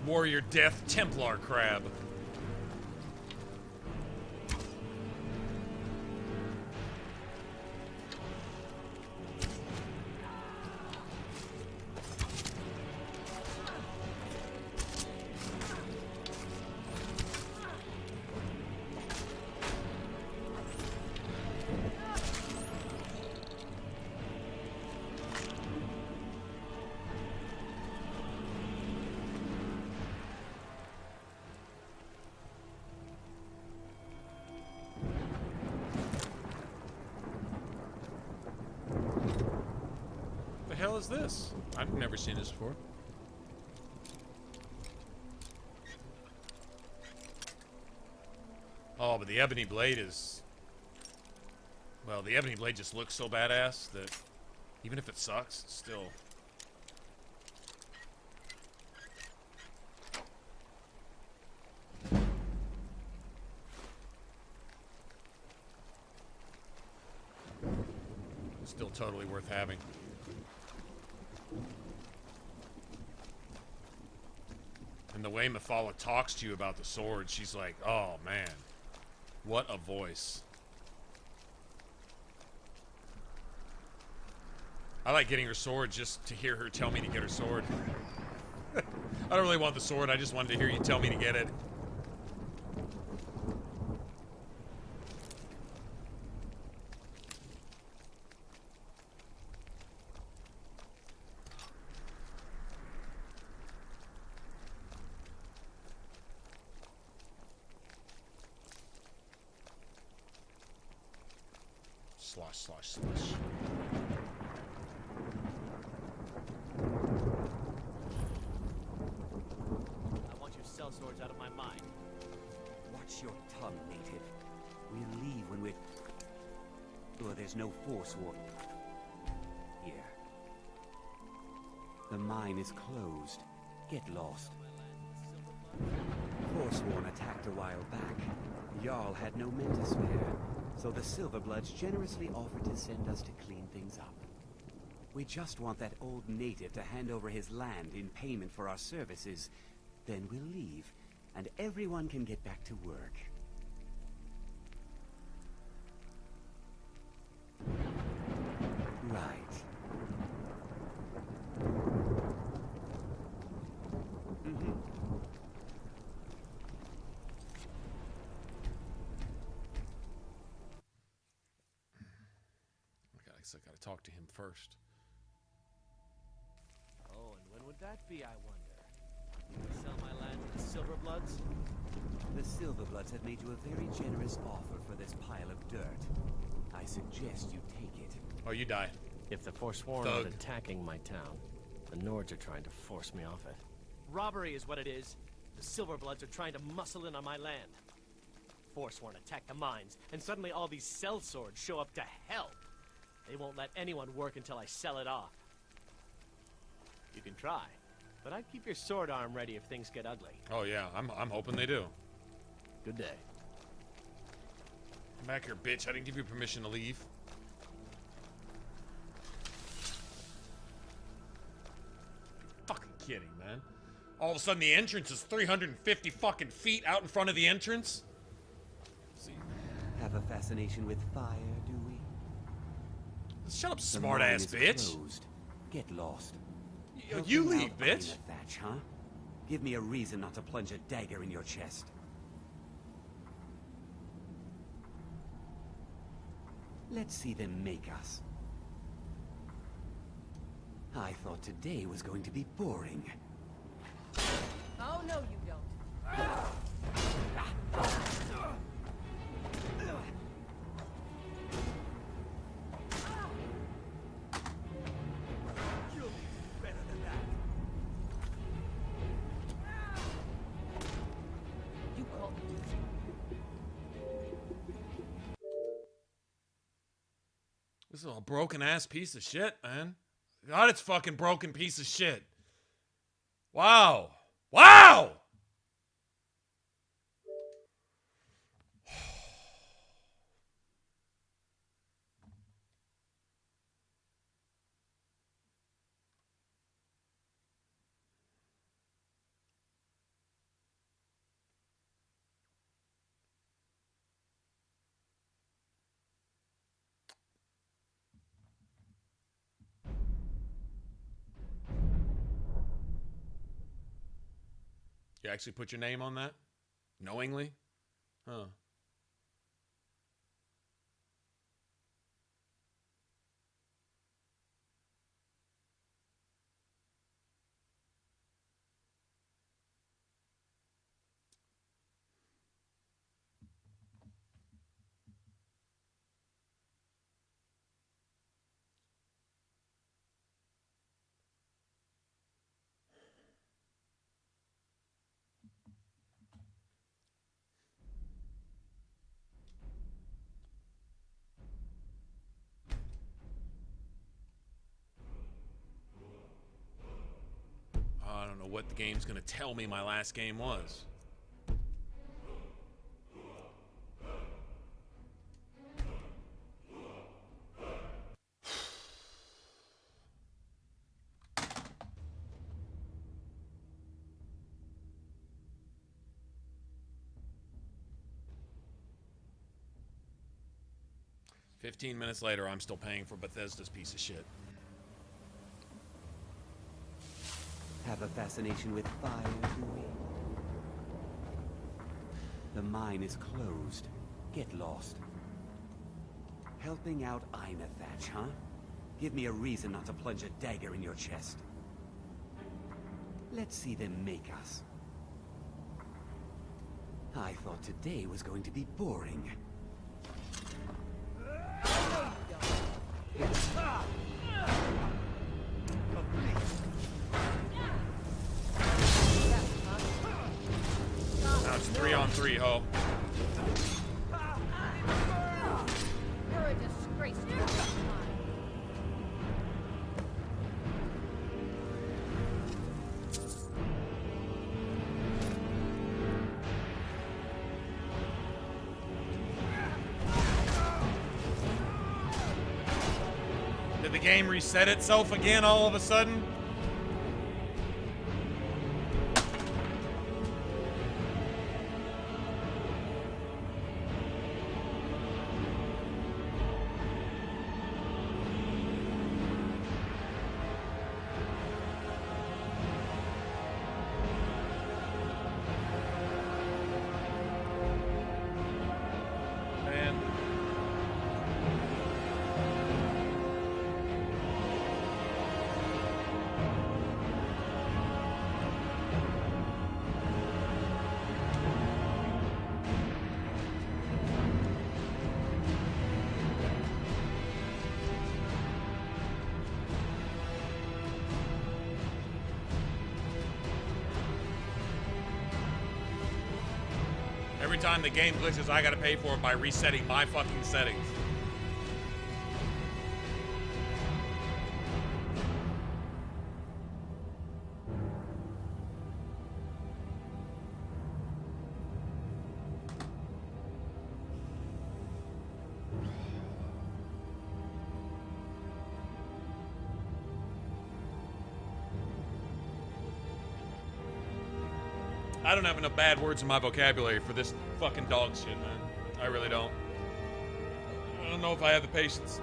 Warrior Death Templar Crab. is this? I've never seen this before. Oh, but the ebony blade is... Well, the ebony blade just looks so badass that even if it sucks, it's still... Still totally worth having. And the way Mephala talks to you about the sword, she's like, oh man, what a voice. I like getting her sword just to hear her tell me to get her sword. I don't really want the sword, I just wanted to hear you tell me to get it. Slosh. I want your sellswords out of my mind. Watch your tongue, native. We'll leave when we're... Oh, there's no Forsworn. Here. The mine is closed. Get lost. Forsworn attacked a while back. Jarl had no men to spare, so the Silverbloods generously offered to send us to clean things up. We just want that old native to hand over his land in payment for our services. Then we'll leave, and everyone can get back to work. Right. I gotta talk to him first. Oh, and when would that be, I wonder? You can sell my land to the Silverbloods? The Silverbloods have made you a very generous offer for this pile of dirt. I suggest you take it. Oh, you die. If the Forsworn aren't attacking my town, the Nords are trying to force me off it. Robbery is what it is. The Silverbloods are trying to muscle in on my land. Forsworn attack the mines, and suddenly all these sellswords show up to help. They won't let anyone work until I sell it off. You can try, but I'd keep your sword arm ready if things get ugly. Oh yeah, I'm hoping they do. Good day. Come back here, bitch. I didn't give you permission to leave. Fucking kidding, man. All of a sudden the entrance is 350 fucking feet out in front of the entrance? See. Have a fascination with fire, do we? Shut up, smart-ass bitch. Closed. Get lost. You leave, bitch. Thatch, huh? Give me a reason not to plunge a dagger in your chest. Let's see them make us. I thought today was going to be boring. Oh, no, you don't. This is a broken ass piece of shit, man. God, it's fucking broken piece of shit. Wow. Wow! You actually put your name on that? Knowingly? Huh. what the game's gonna tell me my last game was. "15 minutes later, I'm still paying for Bethesda's piece of shit." Have a fascination with fire, do we? The mine is closed. Get lost. Helping out Inathatch, huh? Give me a reason not to plunge a dagger in your chest. Let's see them make us. I thought today was going to be boring. Now it's 3-on-3, ho. You're a disgrace to your Did the game reset itself again all of a sudden? Every time the game glitches, I gotta pay for it by resetting my fucking settings. I don't have enough bad words in my vocabulary for this fucking dog shit, man. I really don't. I don't know if I have the patience.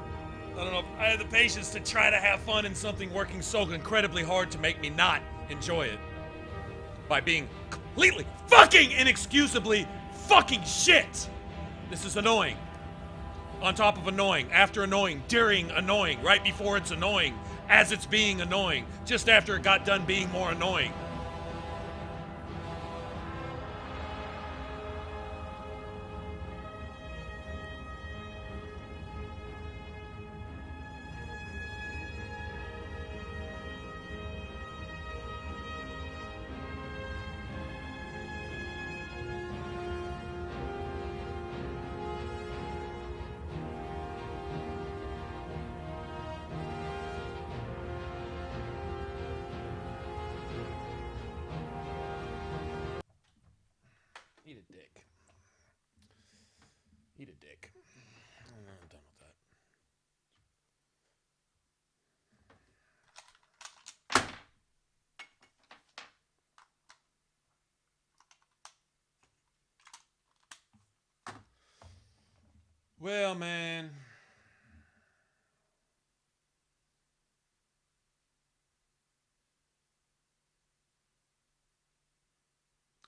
I don't know if I have the patience to try to have fun in something working so incredibly hard to make me not enjoy it. By being completely fucking inexcusably fucking shit. This is annoying. On top of annoying, after annoying, during annoying, right before it's annoying, as it's being annoying, just after it got done being more annoying. Eat a dick. Eat a dick. I'm done with that. Well, man.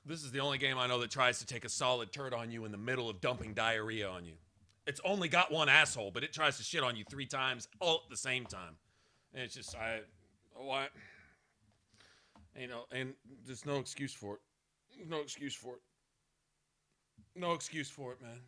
This is the only game I know that tries to take a solid turd on you in the middle of dumping diarrhea on you. It's only got one asshole, but it tries to shit on you 3 times all at the same time. And it's just, what? You know, and there's no excuse for it. No excuse for it. No excuse for it, man.